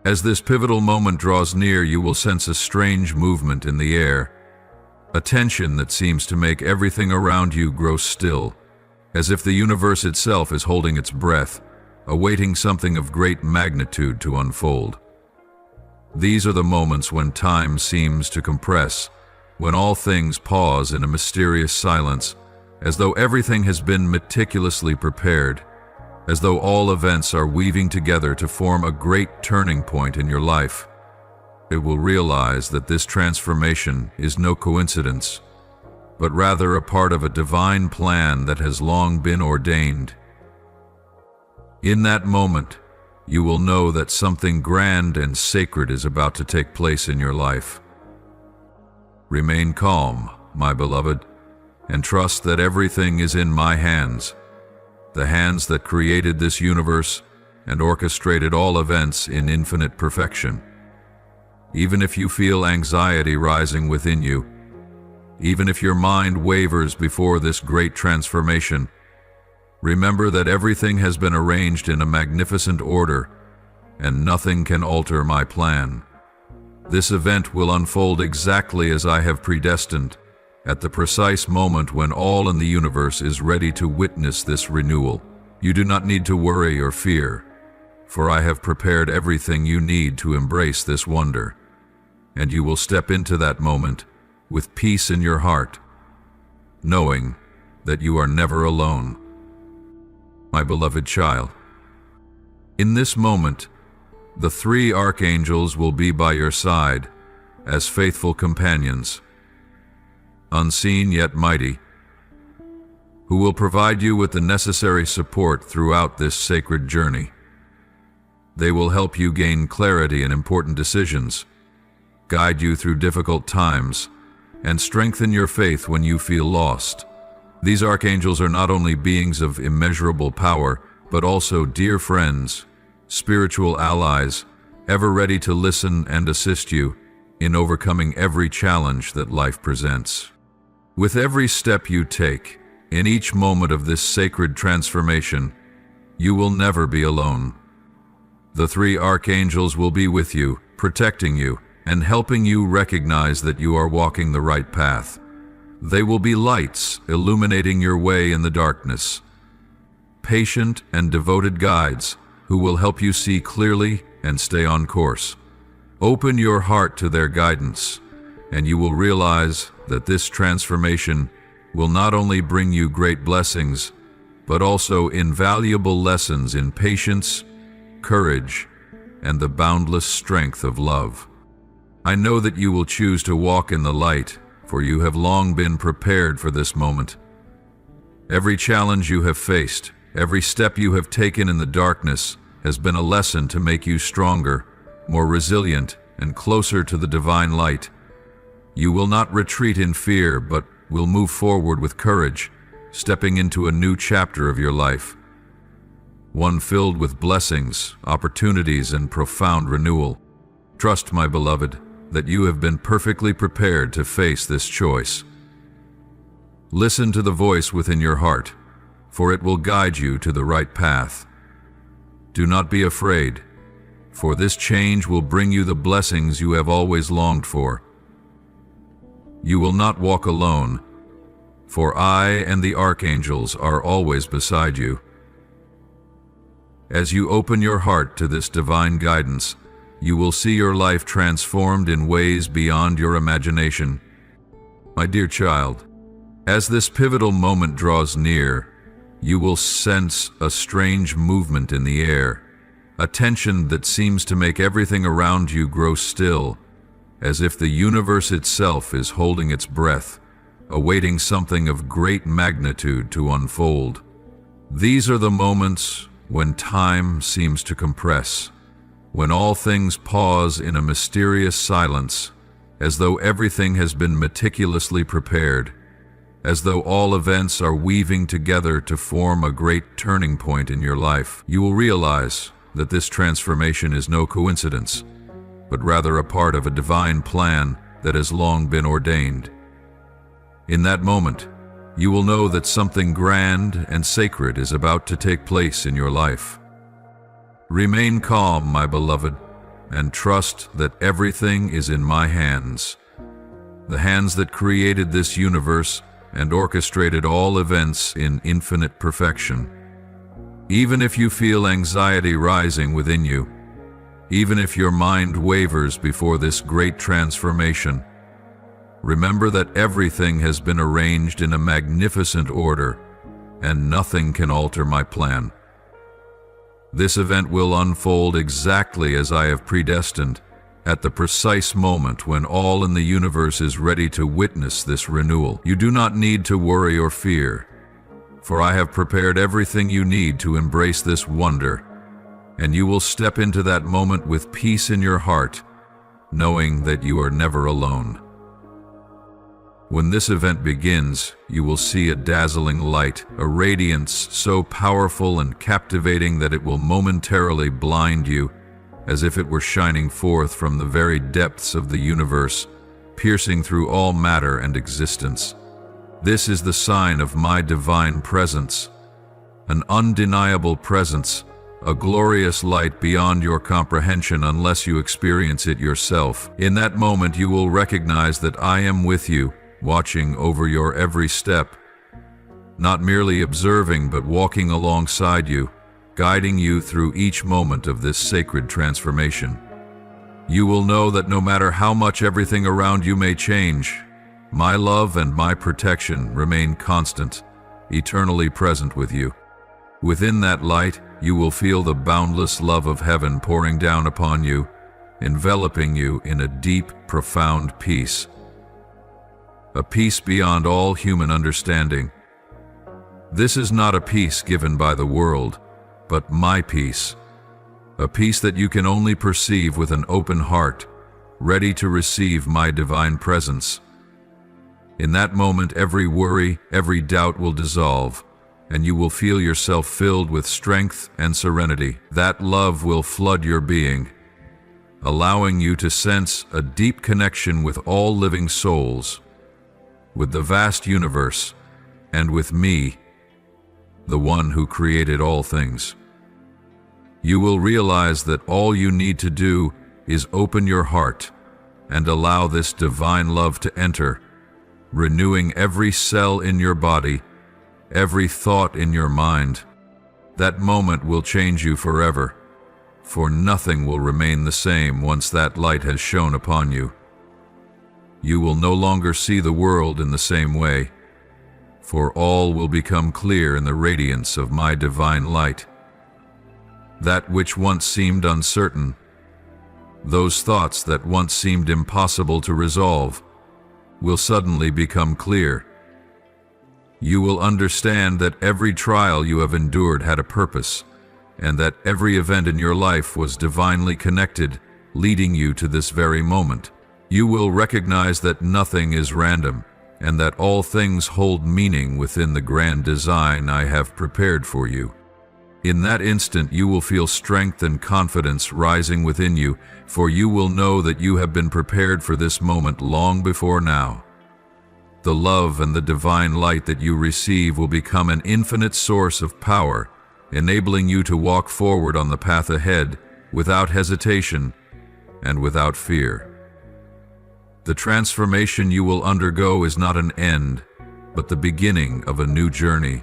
as this pivotal moment draws near, you will sense a strange movement in the air, a tension that seems to make everything around you grow still, as if the universe itself is holding its breath, awaiting something of great magnitude to unfold. These are the moments when time seems to compress, when all things pause in a mysterious silence, as though everything has been meticulously prepared, as though all events are weaving together to form a great turning point in your life. It will realize that this transformation is no coincidence, but rather a part of a divine plan that has long been ordained. In that moment, you will know that something grand and sacred is about to take place in your life. Remain calm, my beloved, and trust that everything is in my hands, the hands that created this universe and orchestrated all events in infinite perfection. Even if you feel anxiety rising within you, even if your mind wavers before this great transformation, remember that everything has been arranged in a magnificent order, and nothing can alter my plan. This event will unfold exactly as I have predestined, at the precise moment when all in the universe is ready to witness this renewal. You do not need to worry or fear, for I have prepared everything you need to embrace this wonder, and you will step into that moment with peace in your heart, knowing that you are never alone. My beloved child, in this moment, the three archangels will be by your side as faithful companions, unseen yet mighty, who will provide you with the necessary support throughout this sacred journey. They will help you gain clarity in important decisions, guide you through difficult times, and strengthen your faith when you feel lost. These archangels are not only beings of immeasurable power, but also dear friends, spiritual allies, ever ready to listen and assist you in overcoming every challenge that life presents. With every step you take, in each moment of this sacred transformation, you will never be alone. The three archangels will be with you, protecting you, and helping you recognize that you are walking the right path. They will be lights illuminating your way in the darkness, patient and devoted guides who will help you see clearly and stay on course. Open your heart to their guidance, and you will realize that this transformation will not only bring you great blessings, but also invaluable lessons in patience, courage and the boundless strength of love. I know that you will choose to walk in the light, for you have long been prepared for this moment. Every challenge you have faced, every step you have taken in the darkness has been a lesson to make you stronger, more resilient, and closer to the divine light. You will not retreat in fear, but will move forward with courage, stepping into a new chapter of your life. One filled with blessings, opportunities, and profound renewal. Trust, my beloved, that you have been perfectly prepared to face this choice. Listen to the voice within your heart, for it will guide you to the right path. Do not be afraid, for this change will bring you the blessings you have always longed for. You will not walk alone, for I and the archangels are always beside you. As you open your heart to this divine guidance, you will see your life transformed in ways beyond your imagination. My dear child, as this pivotal moment draws near, you will sense a strange movement in the air, a tension that seems to make everything around you grow still, as if the universe itself is holding its breath, awaiting something of great magnitude to unfold. These are the moments when time seems to compress, when all things pause in a mysterious silence, as though everything has been meticulously prepared, as though all events are weaving together to form a great turning point in your life. You will realize that this transformation is no coincidence, but rather a part of a divine plan that has long been ordained. In that moment, you will know that something grand and sacred is about to take place in your life. Remain calm, my beloved, and trust that everything is in my hands. The hands that created this universe and orchestrated all events in infinite perfection. Even if you feel anxiety rising within you, even if your mind wavers before this great transformation, remember that everything has been arranged in a magnificent order, and nothing can alter my plan. This event will unfold exactly as I have predestined, at the precise moment when all in the universe is ready to witness this renewal. You do not need to worry or fear, for I have prepared everything you need to embrace this wonder, and you will step into that moment with peace in your heart, knowing that you are never alone. When this event begins, you will see a dazzling light, a radiance so powerful and captivating that it will momentarily blind you, as if it were shining forth from the very depths of the universe, piercing through all matter and existence. This is the sign of my divine presence, an undeniable presence, a glorious light beyond your comprehension unless you experience it yourself. In that moment, you will recognize that I am with you, watching over your every step, not merely observing but walking alongside you, guiding you through each moment of this sacred transformation. You will know that no matter how much everything around you may change, my love and my protection remain constant, eternally present with you. Within that light, you will feel the boundless love of heaven pouring down upon you, enveloping you in a deep, profound peace. A peace beyond all human understanding. This is not a peace given by the world, but my peace. A peace that you can only perceive with an open heart, ready to receive my divine presence. In that moment, every worry, every doubt will dissolve, and you will feel yourself filled with strength and serenity. That love will flood your being, allowing you to sense a deep connection with all living souls, with the vast universe, and with me, the one who created all things. You will realize that all you need to do is open your heart and allow this divine love to enter, renewing every cell in your body, every thought in your mind. That moment will change you forever, for nothing will remain the same once that light has shone upon you. You will no longer see the world in the same way, for all will become clear in the radiance of my divine light. That which once seemed uncertain, those thoughts that once seemed impossible to resolve, will suddenly become clear. You will understand that every trial you have endured had a purpose, and that every event in your life was divinely connected, leading you to this very moment. You will recognize that nothing is random, and that all things hold meaning within the grand design I have prepared for you. In that instant, you will feel strength and confidence rising within you, for you will know that you have been prepared for this moment long before now. The love and the divine light that you receive will become an infinite source of power, enabling you to walk forward on the path ahead without hesitation and without fear. The transformation you will undergo is not an end, but the beginning of a new journey,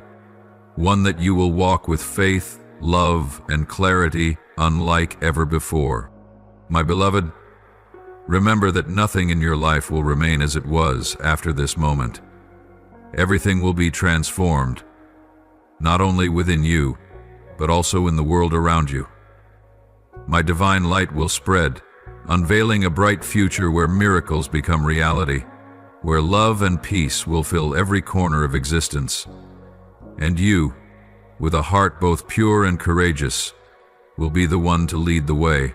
one that you will walk with faith, love, and clarity unlike ever before. My beloved, remember that nothing in your life will remain as it was after this moment. Everything will be transformed, not only within you, but also in the world around you. My divine light will spread, unveiling a bright future where miracles become reality, where love and peace will fill every corner of existence. And you, with a heart both pure and courageous, will be the one to lead the way,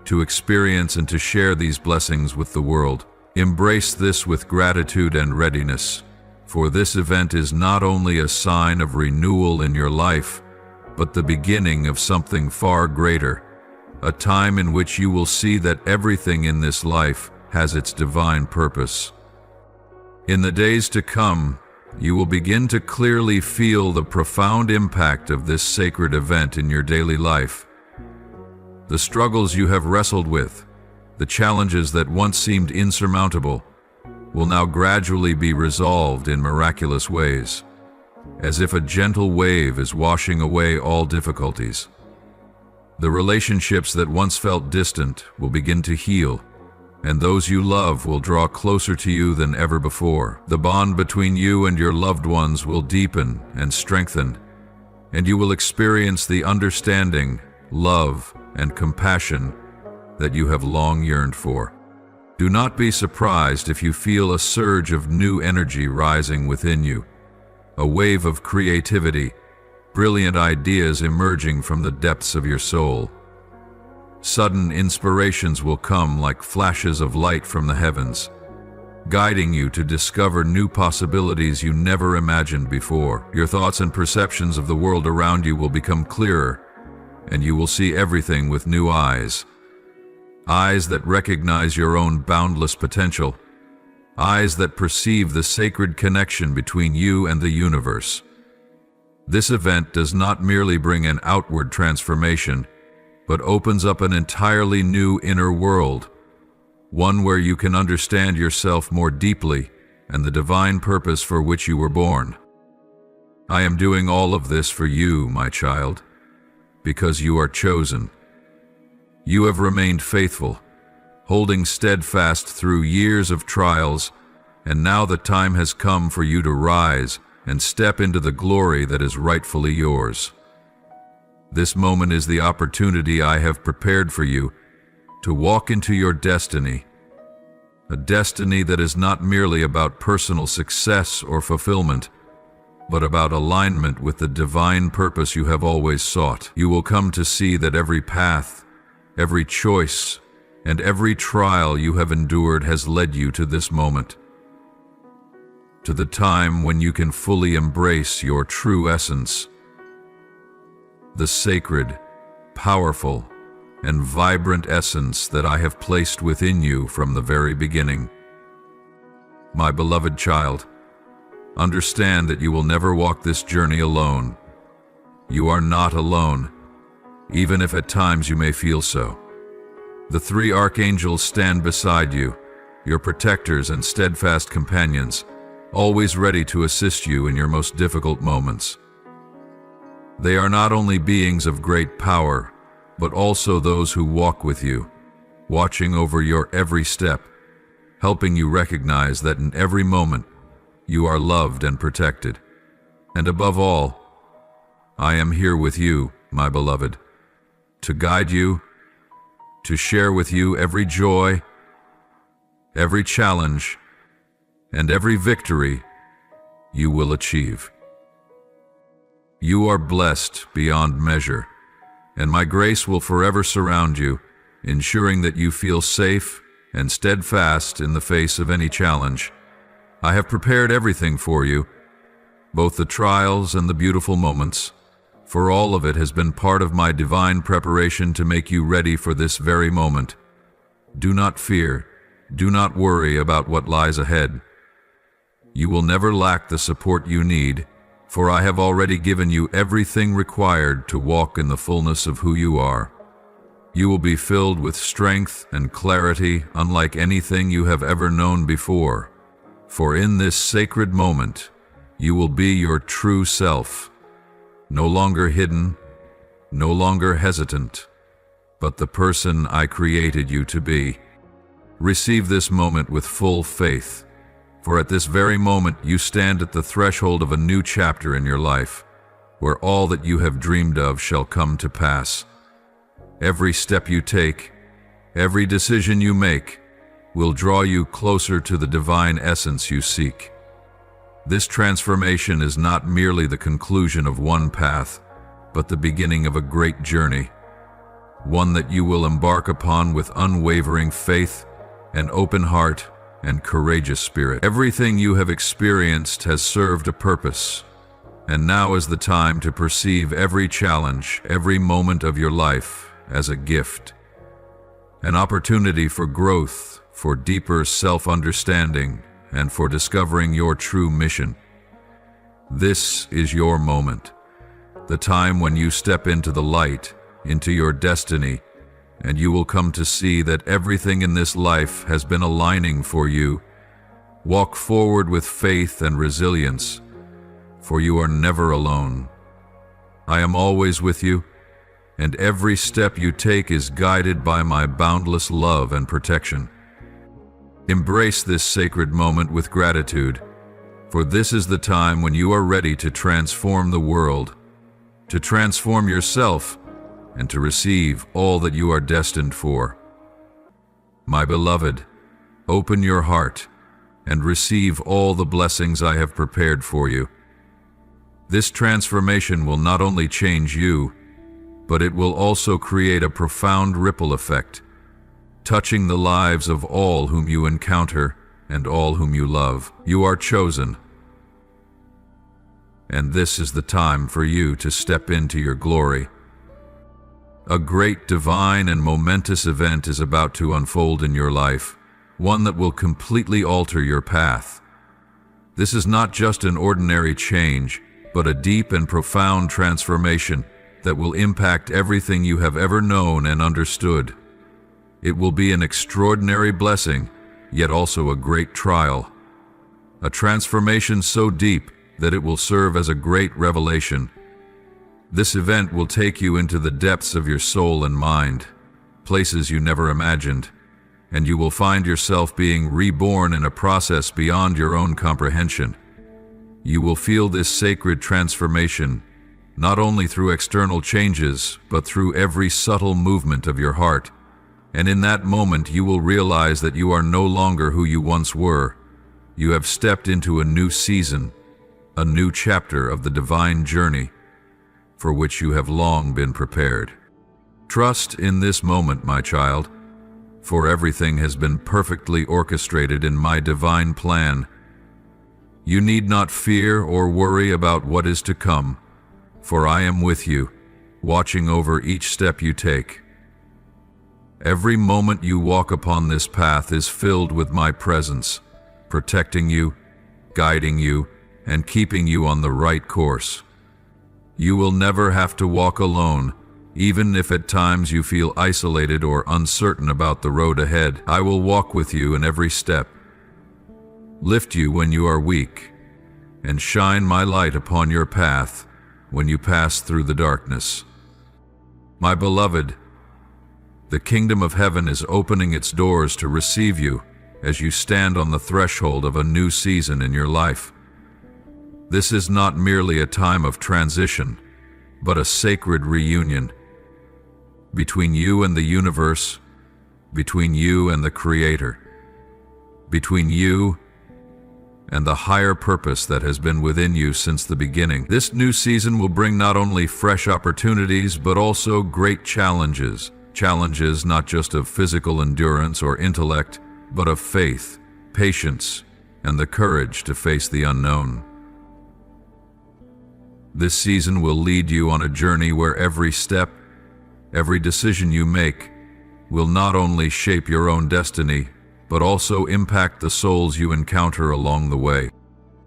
to experience and to share these blessings with the world. Embrace this with gratitude and readiness, for this event is not only a sign of renewal in your life, but the beginning of something far greater, a time in which you will see that everything in this life has its divine purpose. In the days to come, you will begin to clearly feel the profound impact of this sacred event in your daily life. The struggles you have wrestled with, the challenges that once seemed insurmountable, will now gradually be resolved in miraculous ways, as if a gentle wave is washing away all difficulties. The relationships that once felt distant will begin to heal, and those you love will draw closer to you than ever before. The bond between you and your loved ones will deepen and strengthen, and you will experience the understanding, love, and compassion that you have long yearned for. Do not be surprised if you feel a surge of new energy rising within you, a wave of creativity, brilliant ideas emerging from the depths of your soul. Sudden inspirations will come like flashes of light from the heavens, guiding you to discover new possibilities you never imagined before. Your thoughts and perceptions of the world around you will become clearer, and you will see everything with new eyes. Eyes that recognize your own boundless potential. Eyes that perceive the sacred connection between you and the universe. This event does not merely bring an outward transformation, but opens up an entirely new inner world, one where you can understand yourself more deeply and the divine purpose for which you were born. I am doing all of this for you, my child, because you are chosen. You have remained faithful, holding steadfast through years of trials, and now the time has come for you to rise and step into the glory that is rightfully yours. This moment is the opportunity I have prepared for you to walk into your destiny, a destiny that is not merely about personal success or fulfillment, but about alignment with the divine purpose you have always sought. You will come to see that every path, every choice, and every trial you have endured has led you to this moment, to the time when you can fully embrace your true essence, the sacred, powerful, and vibrant essence that I have placed within you from the very beginning. My beloved child, understand that you will never walk this journey alone. You are not alone, even if at times you may feel so. The three archangels stand beside you, your protectors and steadfast companions, always ready to assist you in your most difficult moments. They are not only beings of great power, but also those who walk with you, watching over your every step, helping you recognize that in every moment you are loved and protected. And above all, I am here with you, my beloved, to guide you, to share with you every joy, every challenge, and every victory you will achieve. You are blessed beyond measure, and my grace will forever surround you, ensuring that you feel safe and steadfast in the face of any challenge. I have prepared everything for you, both the trials and the beautiful moments, for all of it has been part of my divine preparation to make you ready for this very moment. Do not fear, do not worry about what lies ahead. You will never lack the support you need, for I have already given you everything required to walk in the fullness of who you are. You will be filled with strength and clarity unlike anything you have ever known before, for in this sacred moment, you will be your true self, no longer hidden, no longer hesitant, but the person I created you to be. Receive this moment with full faith, for at this very moment you stand at the threshold of a new chapter in your life, where all that you have dreamed of shall come to pass. Every step you take, every decision you make, will draw you closer to the divine essence you seek. This transformation is not merely the conclusion of one path, but the beginning of a great journey, one that you will embark upon with unwavering faith, an open heart, and courageous spirit. Everything you have experienced has served a purpose, and now is the time to perceive every challenge, every moment of your life as a gift, an opportunity for growth, for deeper self-understanding, and for discovering your true mission. This is your moment, the time when you step into the light, into your destiny, and you will come to see that everything in this life has been aligning for you. Walk forward with faith and resilience, for you are never alone. I am always with you, and every step you take is guided by my boundless love and protection. Embrace this sacred moment with gratitude, for this is the time when you are ready to transform the world, to transform yourself, and to receive all that you are destined for. My beloved, open your heart and receive all the blessings I have prepared for you. This transformation will not only change you, but it will also create a profound ripple effect, touching the lives of all whom you encounter and all whom you love. You are chosen, and this is the time for you to step into your glory. A great divine and momentous event is about to unfold in your life, one that will completely alter your path. This is not just an ordinary change, but a deep and profound transformation that will impact everything you have ever known and understood. It will be an extraordinary blessing, yet also a great trial. A transformation so deep that it will serve as a great revelation. This event will take you into the depths of your soul and mind, places you never imagined, and you will find yourself being reborn in a process beyond your own comprehension. You will feel this sacred transformation, not only through external changes, but through every subtle movement of your heart. And in that moment, you will realize that you are no longer who you once were. You have stepped into a new season, a new chapter of the divine journey, for which you have long been prepared. Trust in this moment, my child, for everything has been perfectly orchestrated in my divine plan. You need not fear or worry about what is to come, for I am with you, watching over each step you take. Every moment you walk upon this path is filled with my presence, protecting you, guiding you, and keeping you on the right course. You will never have to walk alone, even if at times you feel isolated or uncertain about the road ahead. I will walk with you in every step, lift you when you are weak, and shine my light upon your path when you pass through the darkness. My beloved, the kingdom of heaven is opening its doors to receive you as you stand on the threshold of a new season in your life. This is not merely a time of transition, but a sacred reunion. between you and the universe, between you and the Creator, between you and the higher purpose that has been within you since the beginning. This new season will bring not only fresh opportunities, but also great challenges. Challenges not just of physical endurance or intellect, but of faith, patience, and the courage to face the unknown. This season will lead you on a journey where every step, every decision you make, will not only shape your own destiny, but also impact the souls you encounter along the way.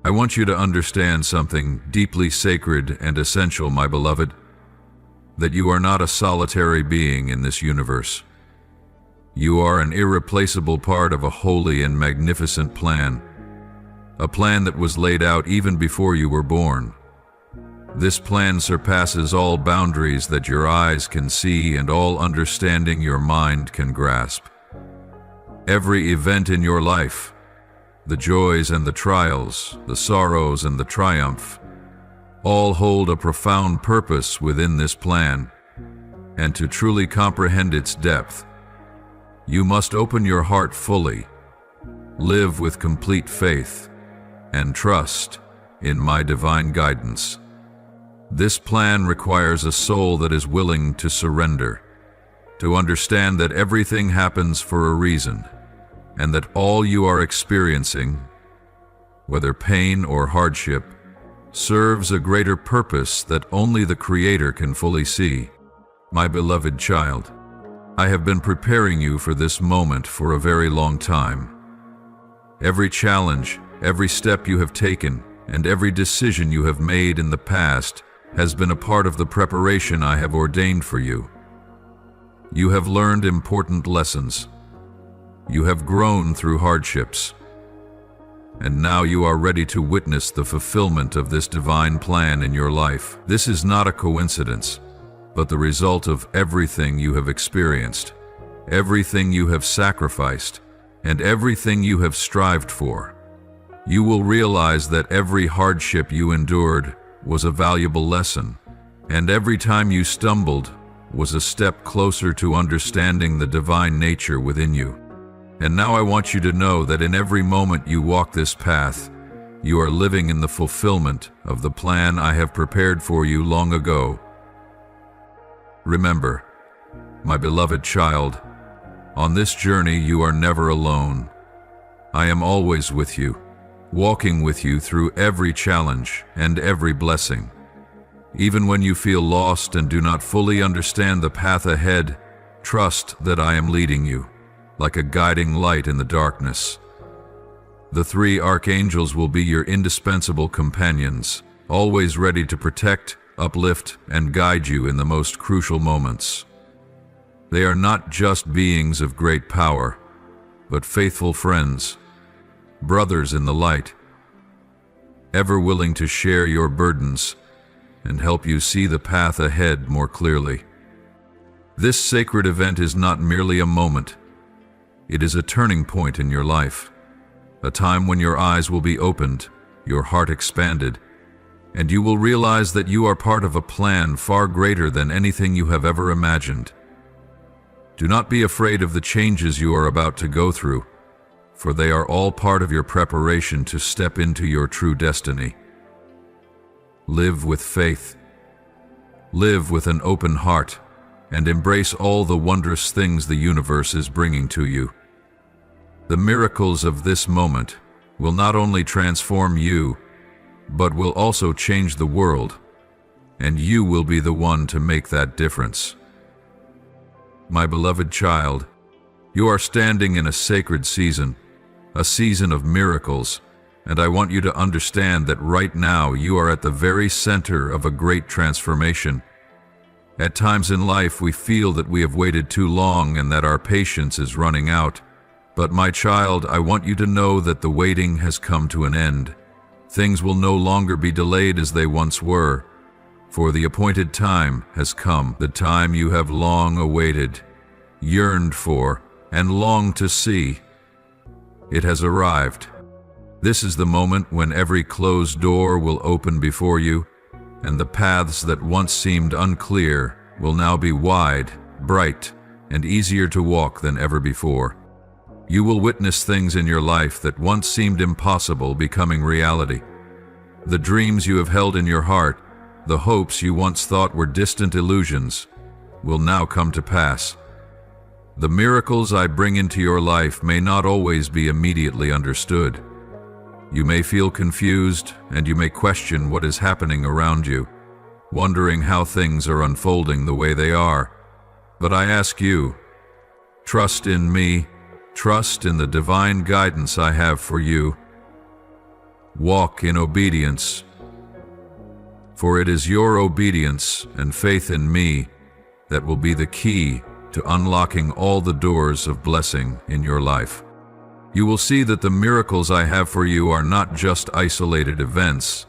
I want you to understand something deeply sacred and essential, my beloved, that you are not a solitary being in this universe. You are an irreplaceable part of a holy and magnificent plan, a plan that was laid out even before you were born. This plan surpasses all boundaries that your eyes can see and all understanding your mind can grasp. Every event in your life, the joys and the trials, the sorrows and the triumph, all hold a profound purpose within this plan, and to truly comprehend its depth, you must open your heart fully, live with complete faith, and trust in my divine guidance. This plan requires a soul that is willing to surrender, to understand that everything happens for a reason, and that all you are experiencing, whether pain or hardship, serves a greater purpose that only the Creator can fully see. My beloved child, I have been preparing you for this moment for a very long time. Every challenge, every step you have taken, and every decision you have made in the past has been a part of the preparation I have ordained for you. You have learned important lessons. You have grown through hardships. And now you are ready to witness the fulfillment of this divine plan in your life. This is not a coincidence, but the result of everything you have experienced, everything you have sacrificed, and everything you have strived for. You will realize that every hardship you endured was a valuable lesson, and every time you stumbled was a step closer to understanding the divine nature within you. And now I want you to know that in every moment you walk this path, you are living in the fulfillment of the plan I have prepared for you long ago. Remember, my beloved child, on this journey you are never alone. I am always with you, walking with you through every challenge and every blessing. Even when you feel lost and do not fully understand the path ahead, trust that I am leading you, like a guiding light in the darkness. The three archangels will be your indispensable companions, always ready to protect, uplift, and guide you in the most crucial moments. They are not just beings of great power, but faithful friends, brothers in the light, ever willing to share your burdens and help you see the path ahead more clearly. This sacred event is not merely a moment. It is a turning point in your life, a time when your eyes will be opened, your heart expanded, and you will realize that you are part of a plan far greater than anything you have ever imagined. Do not be afraid of the changes you are about to go through, for they are all part of your preparation to step into your true destiny. Live with faith. Live with an open heart, and embrace all the wondrous things the universe is bringing to you. The miracles of this moment will not only transform you, but will also change the world, and you will be the one to make that difference. My beloved child, you are standing in a sacred season, a season of miracles, and I want you to understand that right now you are at the very center of a great transformation. At times in life we feel that we have waited too long and that our patience is running out. But my child, I want you to know that the waiting has come to an end. Things will no longer be delayed as they once were, for the appointed time has come, the time you have long awaited, yearned for, and longed to see. It has arrived. This is the moment when every closed door will open before you, and the paths that once seemed unclear will now be wide, bright, and easier to walk than ever before. You will witness things in your life that once seemed impossible becoming reality. The dreams you have held in your heart, the hopes you once thought were distant illusions, will now come to pass. The miracles I bring into your life may not always be immediately understood. You may feel confused, and you may question what is happening around you, wondering how things are unfolding the way they are. But I ask you, trust in me, trust in the divine guidance I have for you. Walk in obedience, for it is your obedience and faith in me that will be the key to unlocking all the doors of blessing in your life. You will see that the miracles I have for you are not just isolated events,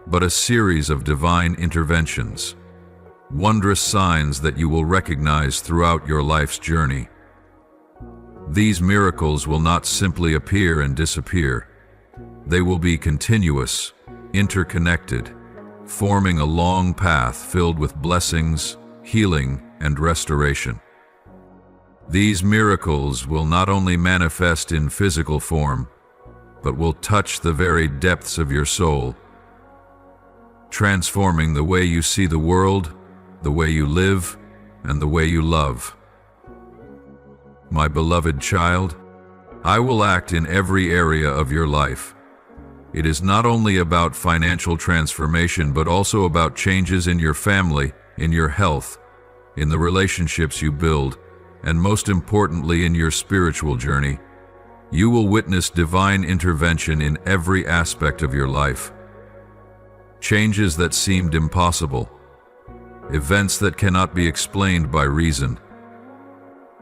but a series of divine interventions, wondrous signs that you will recognize throughout your life's journey. These miracles will not simply appear and disappear. They will be continuous, interconnected, forming a long path filled with blessings, healing, and restoration. These miracles will not only manifest in physical form, but will touch the very depths of your soul, transforming the way you see the world, the way you live, and the way you love. My beloved child, I will act in every area of your life. It is not only about financial transformation, but also about changes in your family, in your health, in the relationships you build, and most importantly, in your spiritual journey. You will witness divine intervention in every aspect of your life. Changes that seemed impossible, events that cannot be explained by reason.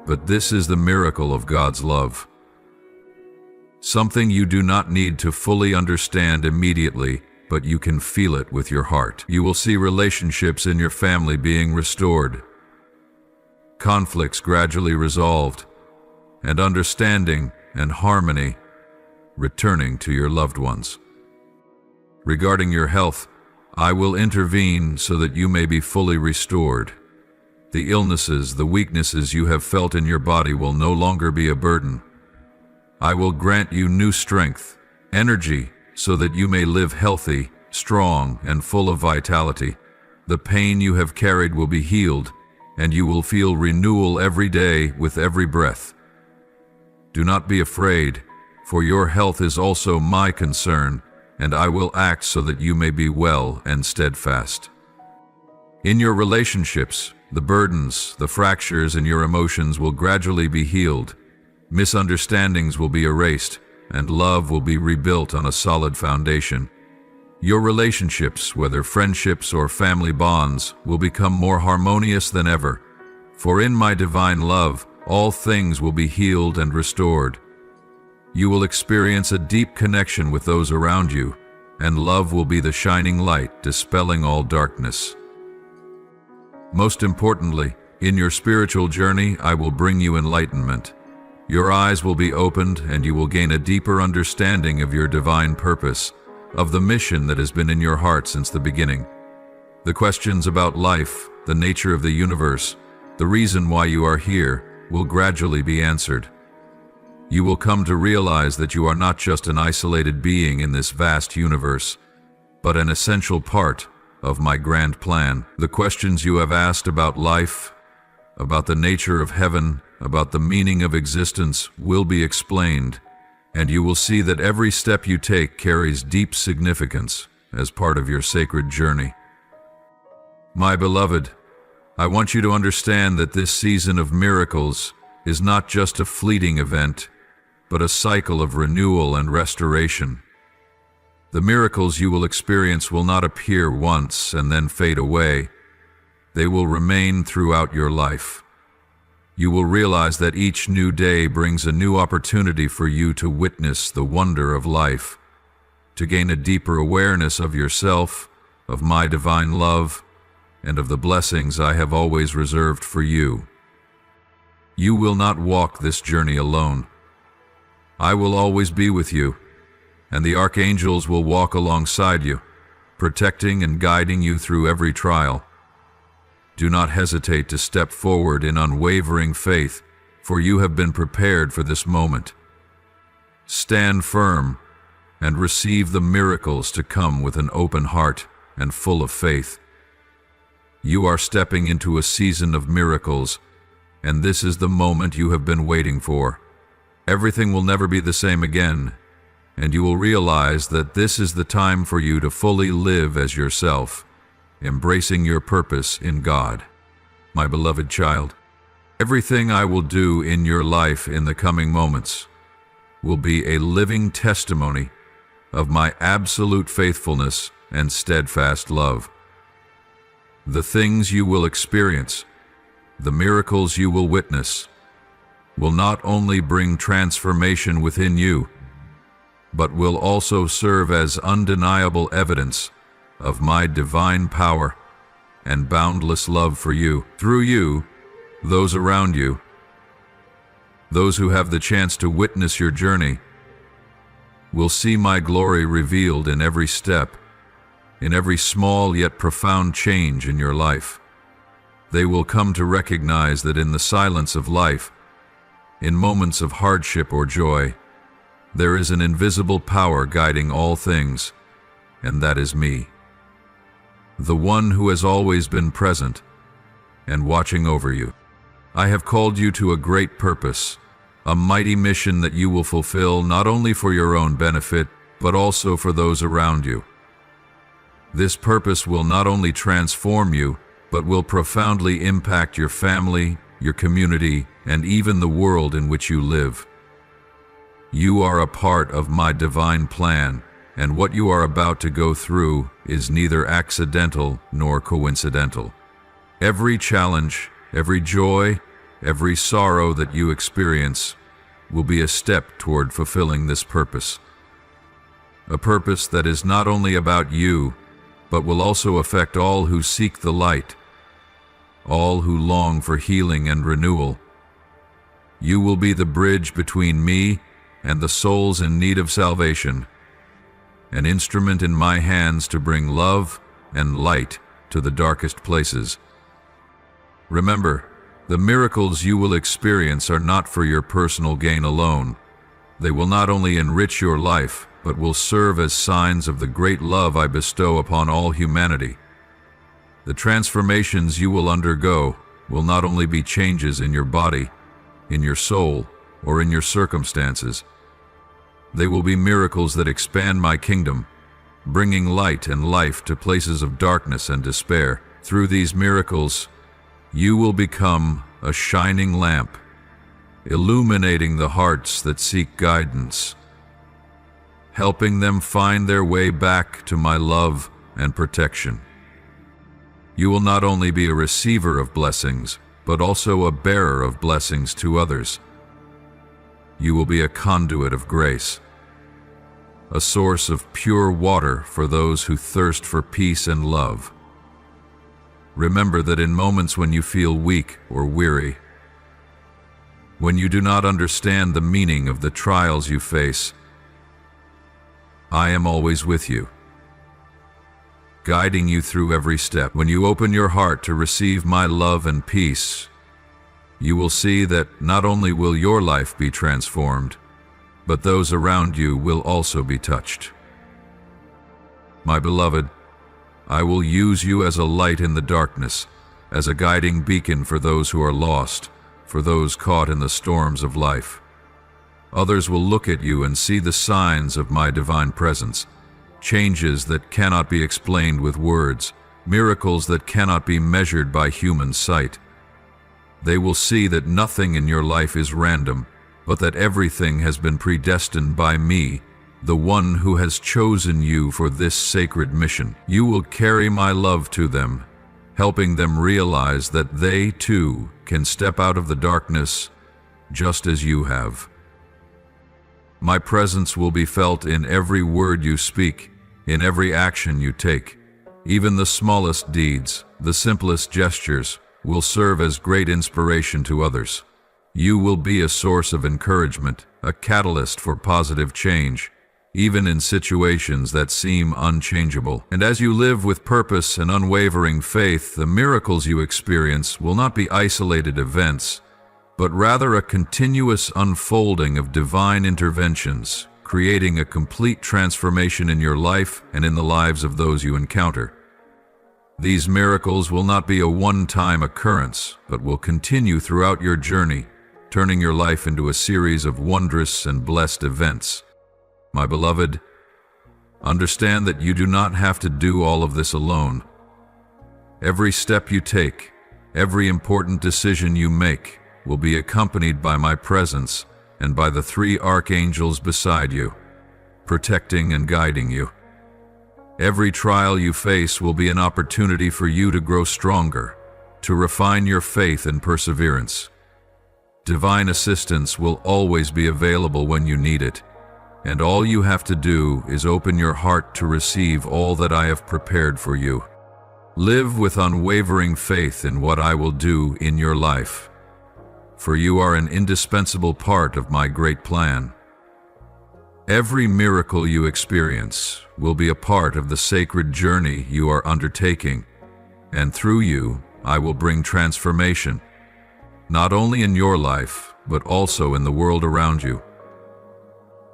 But this is the miracle of God's love. Something you do not need to fully understand immediately, but you can feel it with your heart. You will see relationships in your family being restored, conflicts gradually resolved, and understanding and harmony returning to your loved ones. Regarding your health, I will intervene so that you may be fully restored. The illnesses, the weaknesses you have felt in your body will no longer be a burden. I will grant you new strength, energy, so that you may live healthy, strong, and full of vitality. The pain you have carried will be healed, and you will feel renewal every day with every breath. Do not be afraid, for your health is also my concern, and I will act so that you may be well and steadfast. In your relationships, the burdens, the fractures in your emotions will gradually be healed. Misunderstandings will be erased, and love will be rebuilt on a solid foundation. Your relationships, whether friendships or family bonds, will become more harmonious than ever. For in my divine love, all things will be healed and restored. You will experience a deep connection with those around you, and love will be the shining light dispelling all darkness. Most importantly, in your spiritual journey, I will bring you enlightenment. Your eyes will be opened, and you will gain a deeper understanding of your divine purpose, of the mission that has been in your heart since the beginning. The questions about life, the nature of the universe, the reason why you are here, will gradually be answered. You will come to realize that you are not just an isolated being in this vast universe, but an essential part of my grand plan. The questions you have asked about life, about the nature of heaven, about the meaning of existence will be explained, and you will see that every step you take carries deep significance as part of your sacred journey. My beloved, I want you to understand that this season of miracles is not just a fleeting event, but a cycle of renewal and restoration. The miracles you will experience will not appear once and then fade away. They will remain throughout your life. You will realize that each new day brings a new opportunity for you to witness the wonder of life, to gain a deeper awareness of yourself, of my divine love, and of the blessings I have always reserved for you. You will not walk this journey alone. I will always be with you, and the archangels will walk alongside you, protecting and guiding you through every trial. Do not hesitate to step forward in unwavering faith, for you have been prepared for this moment. Stand firm and receive the miracles to come with an open heart and full of faith. You are stepping into a season of miracles, and this is the moment you have been waiting for. Everything will never be the same again, and you will realize that this is the time for you to fully live as yourself, embracing your purpose in God. My beloved child, everything I will do in your life in the coming moments will be a living testimony of my absolute faithfulness and steadfast love. The things you will experience, the miracles you will witness, will not only bring transformation within you, but will also serve as undeniable evidence of my divine power and boundless love for you. Through you, those around you, those who have the chance to witness your journey, will see my glory revealed in every step, in every small yet profound change in your life. They will come to recognize that in the silence of life, in moments of hardship or joy, there is an invisible power guiding all things, and that is me, the one who has always been present and watching over you. I have called you to a great purpose, a mighty mission that you will fulfill not only for your own benefit, but also for those around you. This purpose will not only transform you, but will profoundly impact your family, your community, and even the world in which you live. You are a part of my divine plan, and what you are about to go through is neither accidental nor coincidental. Every challenge, every joy, every sorrow that you experience will be a step toward fulfilling this purpose. A purpose that is not only about you, but will also affect all who seek the light, all who long for healing and renewal. You will be the bridge between me and the souls in need of salvation, an instrument in my hands to bring love and light to the darkest places. Remember, the miracles you will experience are not for your personal gain alone. They will not only enrich your life, but will serve as signs of the great love I bestow upon all humanity. The transformations you will undergo will not only be changes in your body, in your soul, or in your circumstances. They will be miracles that expand my kingdom, bringing light and life to places of darkness and despair. Through these miracles, you will become a shining lamp, illuminating the hearts that seek guidance, helping them find their way back to my love and protection. You will not only be a receiver of blessings, but also a bearer of blessings to others. You will be a conduit of grace, a source of pure water for those who thirst for peace and love. Remember that in moments when you feel weak or weary, when you do not understand the meaning of the trials you face, I am always with you, guiding you through every step. When you open your heart to receive my love and peace, you will see that not only will your life be transformed, but those around you will also be touched. My beloved, I will use you as a light in the darkness, as a guiding beacon for those who are lost, for those caught in the storms of life. Others will look at you and see the signs of my divine presence, changes that cannot be explained with words, miracles that cannot be measured by human sight. They will see that nothing in your life is random, but that everything has been predestined by me, the one who has chosen you for this sacred mission. You will carry my love to them, helping them realize that they too can step out of the darkness just as you have. My presence will be felt in every word you speak, in every action you take. Even the smallest deeds, the simplest gestures, will serve as great inspiration to others. You will be a source of encouragement, a catalyst for positive change, even in situations that seem unchangeable. And as you live with purpose and unwavering faith, the miracles you experience will not be isolated events, but rather a continuous unfolding of divine interventions, creating a complete transformation in your life and in the lives of those you encounter. These miracles will not be a one-time occurrence, but will continue throughout your journey, turning your life into a series of wondrous and blessed events. My beloved, understand that you do not have to do all of this alone. Every step you take, every important decision you make, will be accompanied by my presence and by the 3 archangels beside you, protecting and guiding you. Every trial you face will be an opportunity for you to grow stronger, to refine your faith and perseverance. Divine assistance will always be available when you need it, and all you have to do is open your heart to receive all that I have prepared for you. Live with unwavering faith in what I will do in your life, for you are an indispensable part of my great plan. Every miracle you experience will be a part of the sacred journey you are undertaking, and through you, I will bring transformation, not only in your life, but also in the world around you.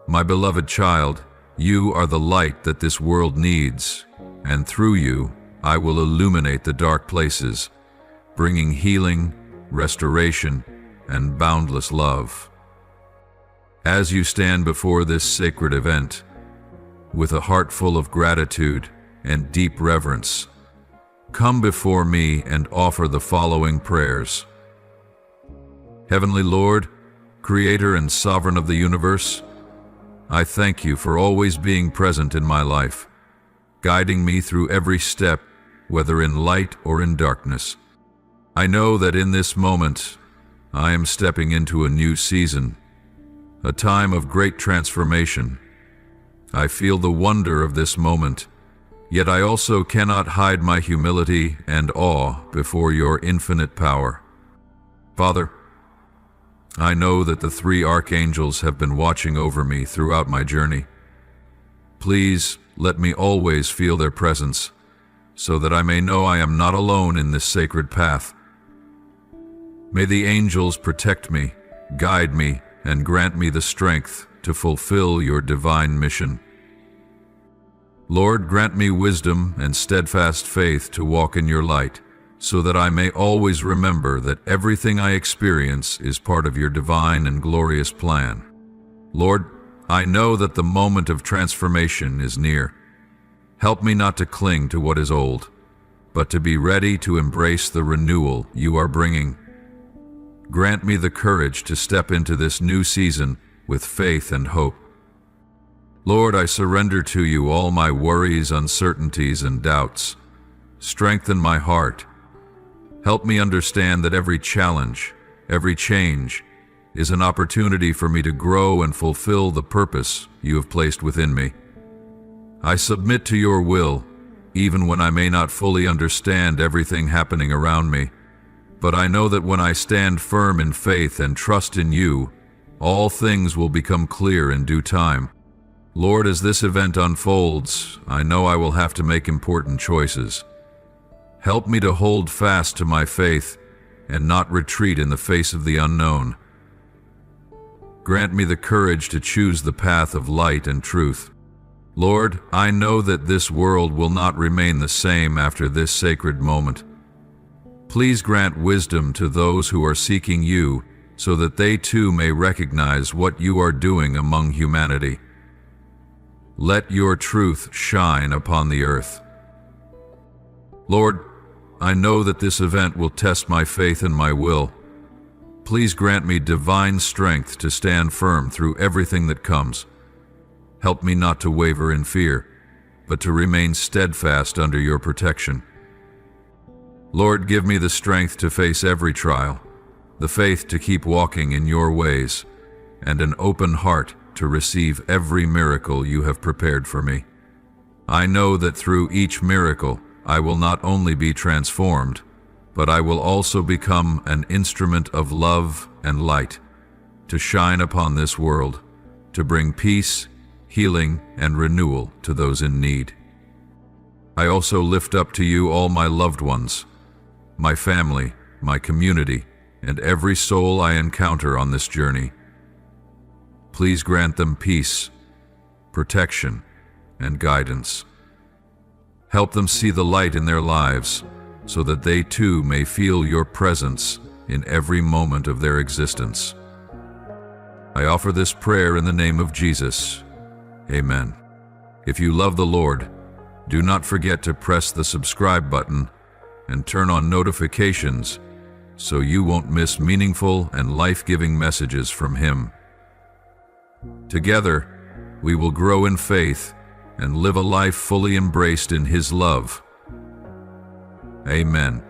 My beloved child, you are the light that this world needs, and through you, I will illuminate the dark places, bringing healing, restoration, and boundless love. As you stand before this sacred event, with a heart full of gratitude and deep reverence, come before me and offer the following prayers. Heavenly Lord, Creator and Sovereign of the universe, I thank you for always being present in my life, guiding me through every step, whether in light or in darkness. I know that in this moment, I am stepping into a new season, a time of great transformation. I feel the wonder of this moment, yet I also cannot hide my humility and awe before your infinite power. Father, I know that the 3 archangels have been watching over me throughout my journey. Please let me always feel their presence, so that I may know I am not alone in this sacred path. May the angels protect me, guide me, and grant me the strength to fulfill your divine mission. Lord, grant me wisdom and steadfast faith to walk in your light, so that I may always remember that everything I experience is part of your divine and glorious plan. Lord, I know that the moment of transformation is near. Help me not to cling to what is old, but to be ready to embrace the renewal you are bringing. Grant me the courage to step into this new season with faith and hope. Lord, I surrender to you all my worries, uncertainties, and doubts. Strengthen my heart. Help me understand that every challenge, every change, is an opportunity for me to grow and fulfill the purpose you have placed within me. I submit to your will, even when I may not fully understand everything happening around me. But I know that when I stand firm in faith and trust in you, all things will become clear in due time. Lord, as this event unfolds, I know I will have to make important choices. Help me to hold fast to my faith and not retreat in the face of the unknown. Grant me the courage to choose the path of light and truth. Lord, I know that this world will not remain the same after this sacred moment. Please grant wisdom to those who are seeking you, so that they too may recognize what you are doing among humanity. Let your truth shine upon the earth. Lord, I know that this event will test my faith and my will. Please grant me divine strength to stand firm through everything that comes. Help me not to waver in fear, but to remain steadfast under your protection. Lord, give me the strength to face every trial, the faith to keep walking in your ways, and an open heart to receive every miracle you have prepared for me. I know that through each miracle, I will not only be transformed, but I will also become an instrument of love and light, to shine upon this world, to bring peace, healing, and renewal to those in need. I also lift up to you all my loved ones, my family, my community, and every soul I encounter on this journey. Please grant them peace, protection, and guidance. Help them see the light in their lives so that they too may feel your presence in every moment of their existence. I offer this prayer in the name of Jesus. Amen. If you love the Lord, do not forget to press the subscribe button and turn on notifications so you won't miss meaningful and life-giving messages from Him. Together, we will grow in faith and live a life fully embraced in His love. Amen.